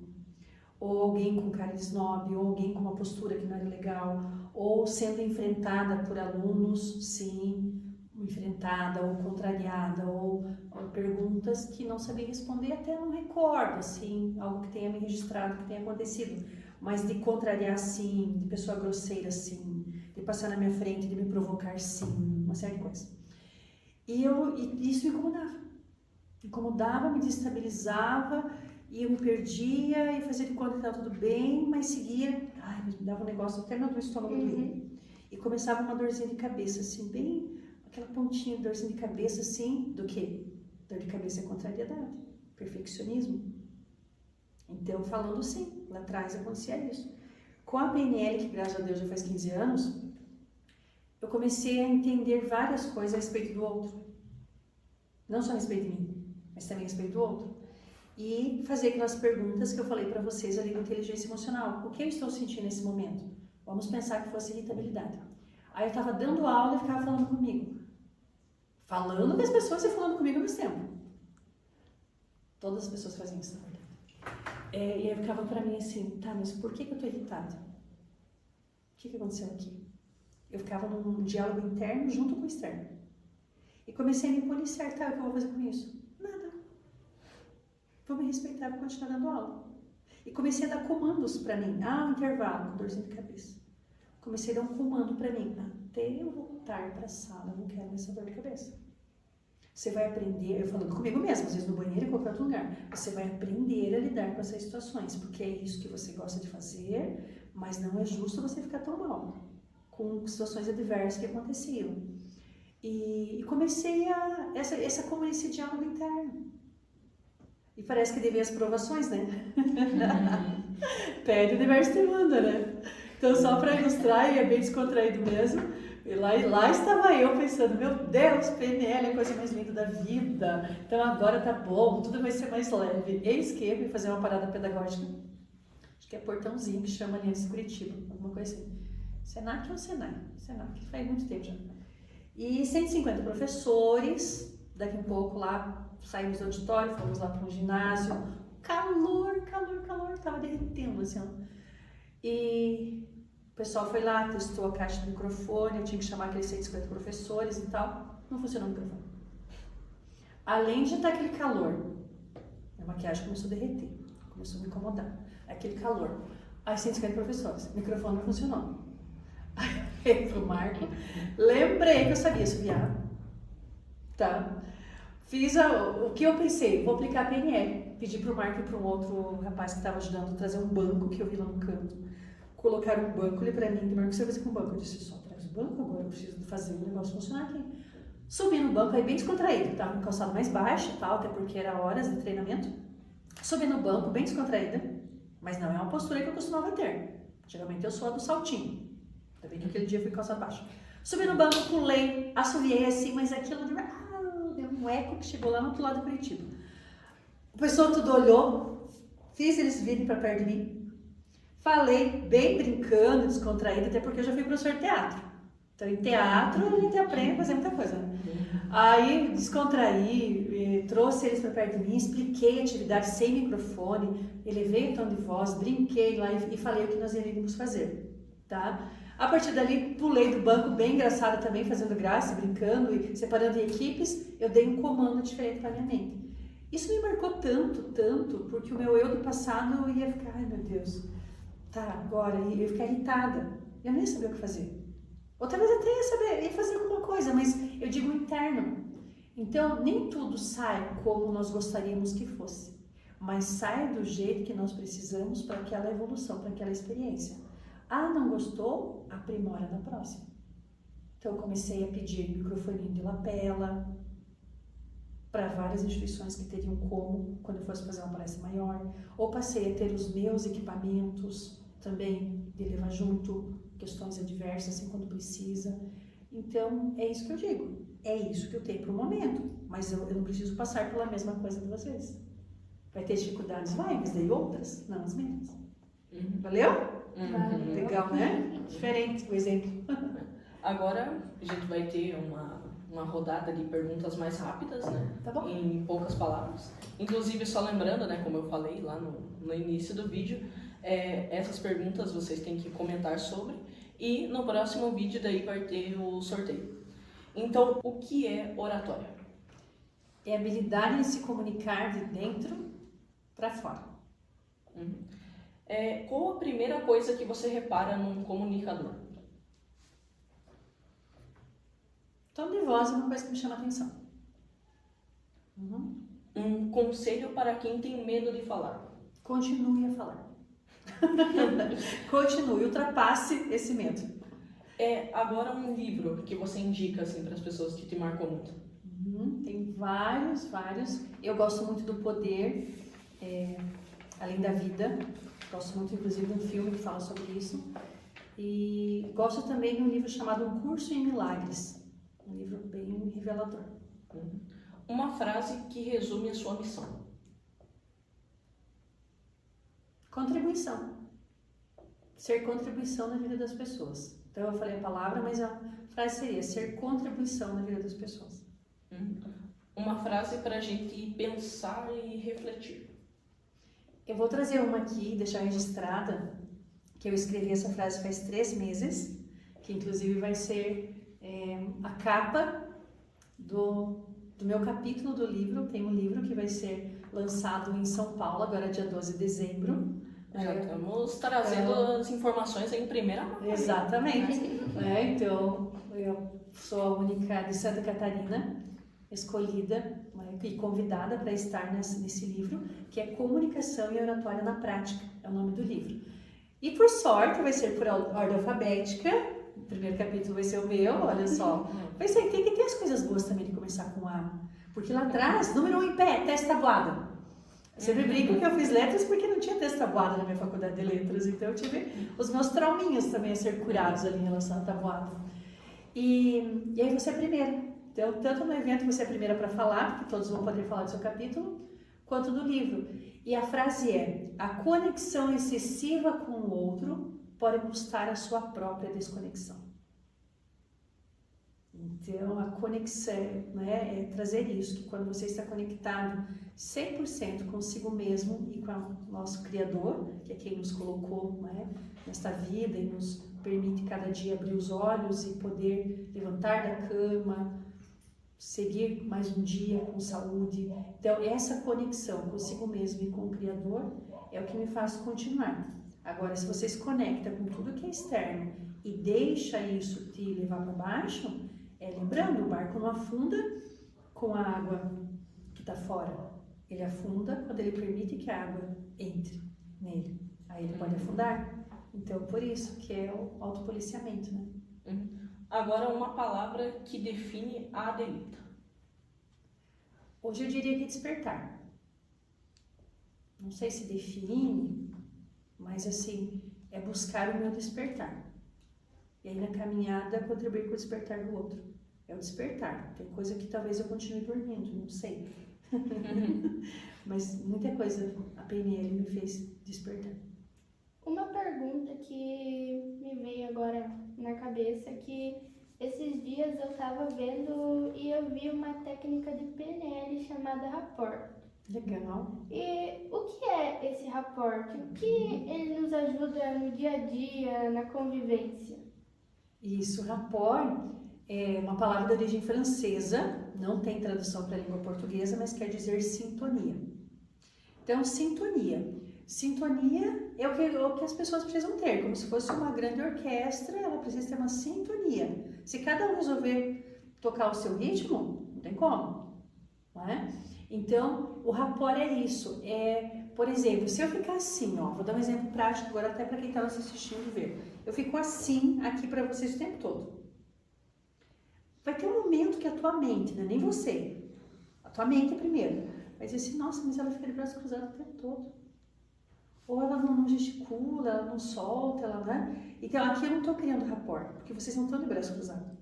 Speaker 3: Ou alguém com cara de snob, ou alguém com uma postura que não era legal, ou sendo enfrentada por alunos, sim, enfrentada ou contrariada, ou perguntas que não sabia responder, até não recordo, assim, algo que tenha me registrado, que tenha acontecido, mas de contrariar, sim, de pessoa grosseira, sim, de passar na minha frente, de me provocar, sim, uma série de coisas. E isso me incomodava, me destabilizava, e eu me perdia e fazia de conta que estava tudo bem, mas seguia, me dava um negócio até meu estômago doía. E começava uma dorzinha de cabeça, assim, bem, aquela pontinha de dorzinha de cabeça, assim, do quê? Dor de cabeça é contrariedade, perfeccionismo. Então, falando sim, lá atrás acontecia isso. Com a PNL, que graças a Deus já faz 15 anos, eu comecei a entender várias coisas a respeito do outro. Não só a respeito de mim, mas também a respeito do outro. E fazer aquelas perguntas que eu falei para vocês ali da inteligência emocional. O que eu estou sentindo nesse momento? Vamos pensar que fosse irritabilidade. Aí eu estava dando aula e ficava falando comigo. Falando com as pessoas e falando comigo ao mesmo tempo. Todas as pessoas fazem isso, na verdade. E aí ficava para mim assim, mas por que eu estou irritada? O que aconteceu aqui? Eu ficava num diálogo interno junto com o externo. E comecei a me policiar, o que eu vou fazer com isso? Nada. Vou me respeitar, vou continuar dando aula. E comecei a dar comandos para mim. Um intervalo, com dorzinha de cabeça. Comecei a dar um comando para mim. Até eu voltar para a sala, eu não quero mais essa dor de cabeça. Você vai aprender, eu falando comigo mesmo, às vezes no banheiro, em qualquer outro lugar. Você vai aprender a lidar com essas situações, porque é isso que você gosta de fazer, mas não é justo você ficar tão mal com situações adversas que aconteciam. E comecei esse diálogo interno. E parece que devia as provações, né? Pede o universo te manda, né? Então, só para ilustrar, e é bem descontraído mesmo, e lá estava eu pensando, meu Deus, PNL é a coisa mais linda da vida, então agora tá bom, tudo vai ser mais leve. Eis que eu fui fazer uma parada pedagógica, acho que é Portãozinho, que chama Aliança de Curitiba, alguma coisa assim. Senac ou Senai? Senac, faz muito tempo já. E 150 professores, daqui um pouco lá, saímos do auditório, fomos lá para um ginásio, calor, tava derretendo assim, ó. E o pessoal foi lá, testou a caixa do microfone, eu tinha que chamar aqueles 150 professores e tal, não funcionou o microfone. Além de estar aquele calor, a maquiagem começou a derreter, começou a me incomodar, aquele calor. Aí 150 professores, o microfone não funcionou. Aí pro Marco, lembrei que eu sabia assoviar, tá? Fiz o que eu pensei, vou aplicar a PNL. Pedi pro Marco e para um outro rapaz que estava ajudando a trazer um banco que eu vi lá no canto. Colocaram um banco ali pra mim, Marco, você vai fazer com o banco? Eu disse, só traz o banco, agora eu preciso fazer o negócio funcionar aqui. Subi no banco, aí bem descontraído, tava com calçado mais baixo e tal, até porque era horas de treinamento. Subi no banco, bem descontraída, mas não é uma postura que eu costumava ter. Geralmente eu sou a do saltinho. Ainda bem que aquele dia eu fui calçado baixo. Subi no banco, pulei, assoviei assim, mas aquilo deu um eco que chegou lá no outro lado do Curitiba. O pessoal tudo olhou, fiz eles virem para perto de mim, falei bem brincando, descontraído, até porque eu já fui professor de teatro. Então, em teatro, a gente aprende a fazer muita coisa, né? Aí, descontraí, trouxe eles para perto de mim, expliquei a atividade sem microfone, elevei o tom de voz, brinquei lá e falei o que nós iríamos fazer, tá? A partir dali, pulei do banco, bem engraçado também, fazendo graça, brincando e separando em equipes, eu dei um comando diferente para minha mente. Isso me marcou tanto, tanto, porque o meu eu do passado ia ficar, ai meu Deus, tá, agora, e eu ia ficar irritada. Eu nem ia saber o que fazer. Ou talvez até ia fazer alguma coisa, mas eu digo interno. Então, nem tudo sai como nós gostaríamos que fosse, mas sai do jeito que nós precisamos para aquela evolução, para aquela experiência. Ah, não gostou? Aprimora na próxima. Então, eu comecei a pedir microfoninho de lapela para várias instituições que teriam como, quando eu fosse fazer uma palestra maior. Ou passei a ter os meus equipamentos também, de levar junto, questões adversas, assim, quando precisa. Então, é isso que eu digo. É isso que eu tenho para o momento. Mas eu não preciso passar pela mesma coisa 2 vezes. Vai ter dificuldades? Vai, mas daí outras? Não, as mesmas. Valeu?
Speaker 2: Uhum.
Speaker 3: Legal, né? Diferente o exemplo.
Speaker 2: Agora a gente vai ter uma rodada de perguntas mais rápidas, né?
Speaker 3: Tá bom.
Speaker 2: Em poucas palavras. Inclusive, só lembrando, né, como eu falei lá no início do vídeo, essas perguntas vocês têm que comentar sobre. E no próximo vídeo daí vai ter o sorteio. Então, o que é oratória?
Speaker 3: É a habilidade de se comunicar de dentro para fora.
Speaker 2: Qual a primeira coisa que você repara num comunicador?
Speaker 3: Tom de voz é uma coisa que me chama a atenção.
Speaker 2: Um conselho para quem tem medo de falar?
Speaker 3: Continue a falar. Continue, ultrapasse esse medo.
Speaker 2: Agora um livro que você indica assim, para as pessoas que te marcou muito.
Speaker 3: Tem vários. Eu gosto muito do Poder, Além da Vida. Gosto muito, inclusive, de um filme que fala sobre isso. E gosto também de um livro chamado Um Curso em Milagres. Um livro bem revelador.
Speaker 2: Uma frase que resume a sua missão.
Speaker 3: Contribuição. Ser contribuição na vida das pessoas. Então eu falei a palavra, mas a frase seria ser contribuição na vida das pessoas.
Speaker 2: Uma frase para a gente pensar e refletir.
Speaker 3: Eu vou trazer uma aqui, deixar registrada, que eu escrevi essa frase faz 3 meses, que inclusive vai ser a capa do meu capítulo do livro. Tem um livro que vai ser lançado em São Paulo, agora dia 12 de dezembro.
Speaker 2: Já estamos trazendo as informações aí em primeira mão.
Speaker 3: Exatamente. Então, eu sou a única de Santa Catarina escolhida e convidada para estar nesse livro, que é Comunicação e Oratória na Prática, é o nome do livro. E por sorte, vai ser por ordem alfabética. O primeiro capítulo vai ser o meu, olha só. Vai ser, tem que ter as coisas boas também de começar com A. Porque lá atrás, número 1 em pé, testa tabuada. Eu sempre brinco que eu fiz letras porque não tinha texto tabuado na minha faculdade de letras, então eu tive os meus trauminhas também a ser curados ali em relação à tabuada. E aí você é a primeira. Então, tanto no evento você é a primeira para falar, porque todos vão poder falar do seu capítulo, quanto do livro. E a frase é: a conexão excessiva com o outro pode custar a sua própria desconexão. Então, a conexão, né, é trazer isso, que quando você está conectado 100% consigo mesmo e com o nosso Criador, que é quem nos colocou, né, nesta vida e nos permite cada dia abrir os olhos e poder levantar da cama, seguir mais um dia com saúde. Então, essa conexão consigo mesmo e com o Criador é o que me faz continuar. Agora, se você se conecta com tudo que é externo e deixa isso te levar para baixo, lembrando, o barco não afunda com a água que está fora. Ele afunda quando ele permite que a água entre nele. Aí ele pode afundar. Então, por isso que é o autopoliciamento, né?
Speaker 2: Agora, uma palavra que define a Adelita.
Speaker 3: Hoje eu diria que despertar. Não sei se define, mas assim, é buscar o meu despertar. E aí na caminhada contribuir com o despertar do outro. É o despertar. Tem coisa que talvez eu continue dormindo, não sei. Mas muita coisa a PNL me fez despertar.
Speaker 1: Uma pergunta que me veio agora na cabeça, que esses dias eu estava vendo e eu vi uma técnica de PNL chamada rapport.
Speaker 3: Legal.
Speaker 1: E o que é esse rapport? O que ele nos ajuda no dia a dia, na convivência?
Speaker 3: Isso, rapport é uma palavra de origem francesa, não tem tradução para a língua portuguesa, mas quer dizer sintonia. Então, sintonia. Sintonia é o que as pessoas precisam ter, como se fosse uma grande orquestra, ela precisa ter uma sintonia. Se cada um resolver tocar o seu ritmo, não tem como, não é? Então, o rapport é isso. Por exemplo, se eu ficar assim, ó, vou dar um exemplo prático agora até para quem está nos assistindo ver. Eu fico assim aqui para vocês o tempo todo. Vai ter um momento que a tua mente, não é nem você, a tua mente primeiro, vai dizer assim, nossa, mas ela fica de braço cruzado o tempo todo. Ou ela não gesticula, ela não solta, ela, né? Então, aqui eu não estou criando rapport, porque vocês não estão de braço cruzado.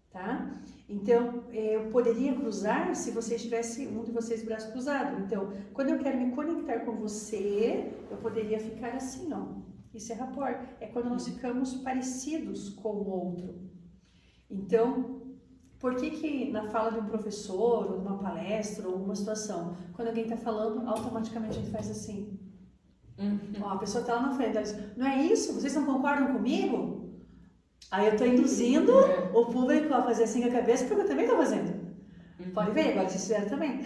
Speaker 3: Tá? Então, eu poderia cruzar se você estivesse um de vocês de braço cruzado. Então, quando eu quero me conectar com você, eu poderia ficar assim, ó. Isso é rapport. É quando nós ficamos parecidos com o outro. Então, por que na fala de um professor, ou de uma palestra, ou alguma situação, quando alguém está falando, automaticamente a gente faz assim? Ó, a pessoa está lá na frente, ela diz, não é isso? Vocês não concordam comigo? Aí eu estou induzindo o público a fazer assim com a cabeça, porque eu também estou fazendo. Pode ver, agora vocês fizeram também.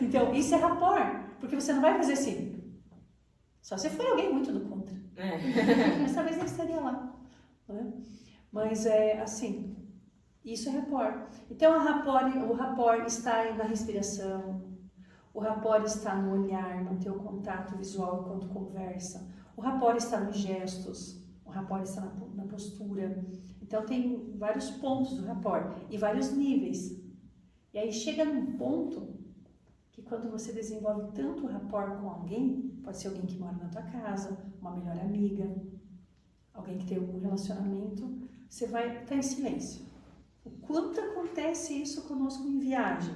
Speaker 3: Então, isso é rapport, porque você não vai fazer assim. Só se for alguém muito do contra. Mas talvez nem estaria lá. Né? Mas é assim, isso é rapport. Então, o rapport está na respiração, o rapport está no olhar, no teu contato visual enquanto conversa, o rapport está nos gestos, o rapport está na postura. Então, tem vários pontos do rapport e vários níveis. E aí chega num ponto que quando você desenvolve tanto rapport com alguém, pode ser alguém que mora na tua casa, uma melhor amiga, alguém que tem algum relacionamento, você vai estar em silêncio. O quanto acontece isso conosco em viagem?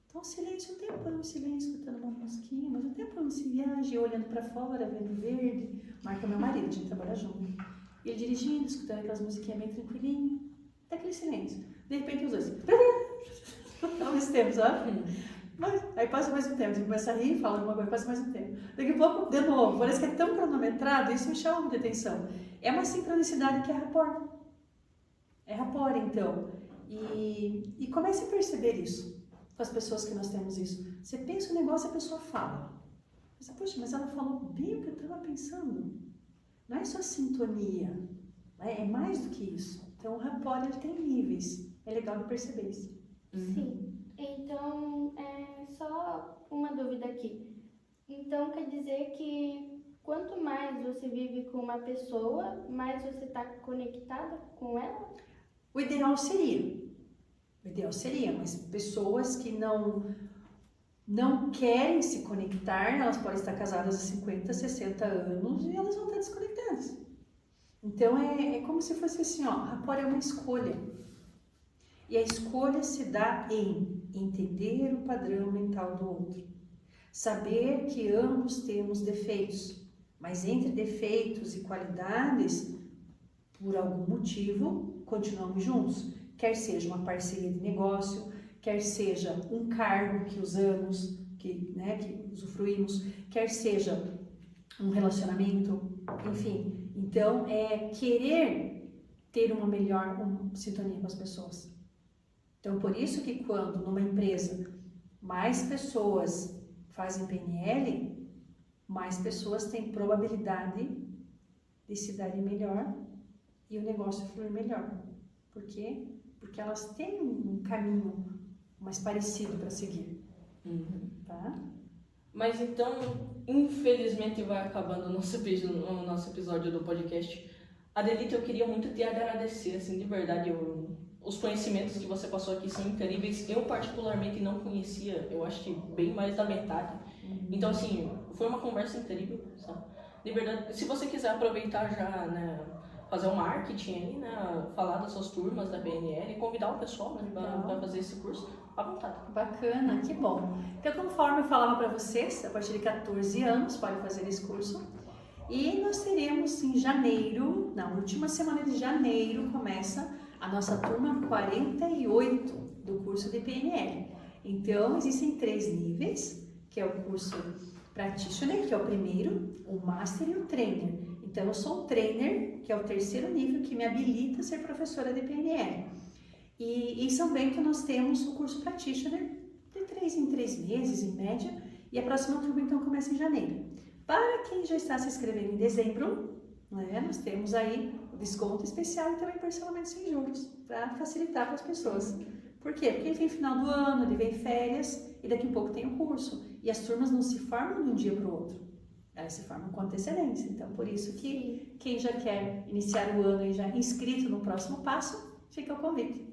Speaker 3: Então, silêncio, um tempão, silêncio, escutando uma musiquinha, mas um tempão em viagem, olhando para fora, vendo verde. Marca meu marido, a gente trabalha junto. Ele dirigindo, escutando aquelas musiquinhas bem tranquilinho, até aquele silêncio. De repente, os dois. Ao mesmo tempo, sabe? Mas, aí passa mais um tempo, você começa a rir, fala alguma coisa, passa mais um tempo. Daqui a pouco, de novo, parece que é tão cronometrado, isso me chama muita atenção. É uma sincronicidade que é rapport. É rapport, então. E comece a perceber isso. Com as pessoas que nós temos isso. Você pensa um negócio e a pessoa fala. Você, poxa, mas ela falou bem o que eu estava pensando. Não é só sintonia, né? É mais do que isso. Então, o rapport ele tem níveis. É legal de perceber isso.
Speaker 1: Sim. Então, só uma dúvida aqui. Então, quer dizer que quanto mais você vive com uma pessoa, mais você está conectada com ela?
Speaker 3: O ideal seria, mas pessoas que não querem se conectar, elas podem estar casadas há 50, 60 anos e elas vão estar desconectadas. Então, é como se fosse assim, ó, rapport é uma escolha. E a escolha se dá em entender o padrão mental do outro. Saber que ambos temos defeitos, mas entre defeitos e qualidades, por algum motivo, continuamos juntos. Quer seja uma parceria de negócio, quer seja um cargo que usamos, que usufruímos, quer seja um relacionamento, enfim. Então, é querer ter uma melhor sintonia com as pessoas. Então, por isso que quando numa empresa mais pessoas fazem PNL, mais pessoas têm probabilidade de se darem melhor e o negócio fluir melhor. Por quê? Porque elas têm um caminho mais parecido para seguir. Tá?
Speaker 2: Mas então, infelizmente vai acabando o nosso episódio do podcast. Adelita, eu queria muito te agradecer, assim, de verdade, os conhecimentos que você passou aqui são incríveis. Eu particularmente não conhecia, eu acho que bem mais da metade. Então, assim, foi uma conversa incrível, sabe? De verdade, se você quiser aproveitar já, né, fazer um marketing aí, né, falar das suas turmas da PNL e convidar o pessoal, né, para fazer esse curso, à vontade.
Speaker 3: Bacana, que bom. Então, conforme eu falava para vocês, a partir de 14 anos pode fazer esse curso. E nós teremos em janeiro, na última semana de janeiro, começa a nossa turma 48 do curso de PNL. Então, existem 3 níveis, que é o curso Practitioner, que é o primeiro, o Master e o Trainer. Então, Então, eu sou um trainer, que é o 3º nível, que me habilita a ser professora de PNL. E em São Bento nós temos o curso Practitioner, de 3 em 3 meses, em média, e a próxima turma então começa em janeiro. Para quem já está se inscrevendo em dezembro, né, nós temos aí o desconto especial e também parcelamento sem juros, para facilitar para as pessoas. Por quê? Porque vem final do ano, ele vem férias e daqui a pouco tem o curso. E as turmas não se formam de um dia para o outro, elas se formam com antecedência. Então, por isso que quem já quer iniciar o ano e já inscrito no próximo passo, fica o convite.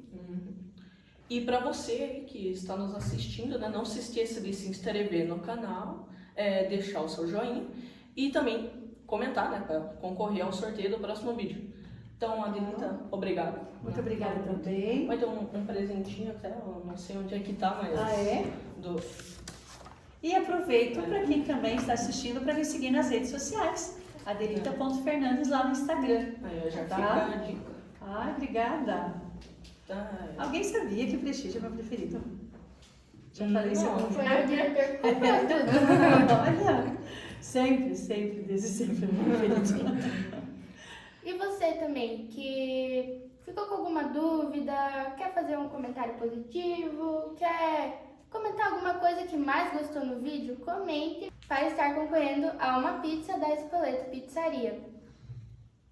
Speaker 2: E para você que está nos assistindo, né, não se esqueça de se inscrever no canal, deixar o seu joinha e também comentar, né, para concorrer ao sorteio do próximo vídeo. Então, Adelita, obrigado.
Speaker 3: Muito obrigada também.
Speaker 2: Vai ter um presentinho até, eu não sei onde é que tá, mas...
Speaker 3: Ah, é? E aproveito para quem também está assistindo para me seguir nas redes sociais. Adelita.Fernandes lá no Instagram.
Speaker 2: Aí já
Speaker 3: Tá?
Speaker 2: fica a dica.
Speaker 3: Ai, obrigada.
Speaker 2: Tá.
Speaker 3: Alguém sabia que Prestígio é meu preferido? Já
Speaker 2: Não,
Speaker 3: falei isso algum
Speaker 1: Foi
Speaker 3: dia.
Speaker 1: o diretor que comprou tudo.
Speaker 3: Olha, sempre, desde sempre é meu preferido.
Speaker 1: E você também, que ficou com alguma dúvida, quer fazer um comentário positivo, quer comentar alguma coisa que mais gostou no vídeo, comente para estar concorrendo a uma pizza da Spoleto Pizzaria.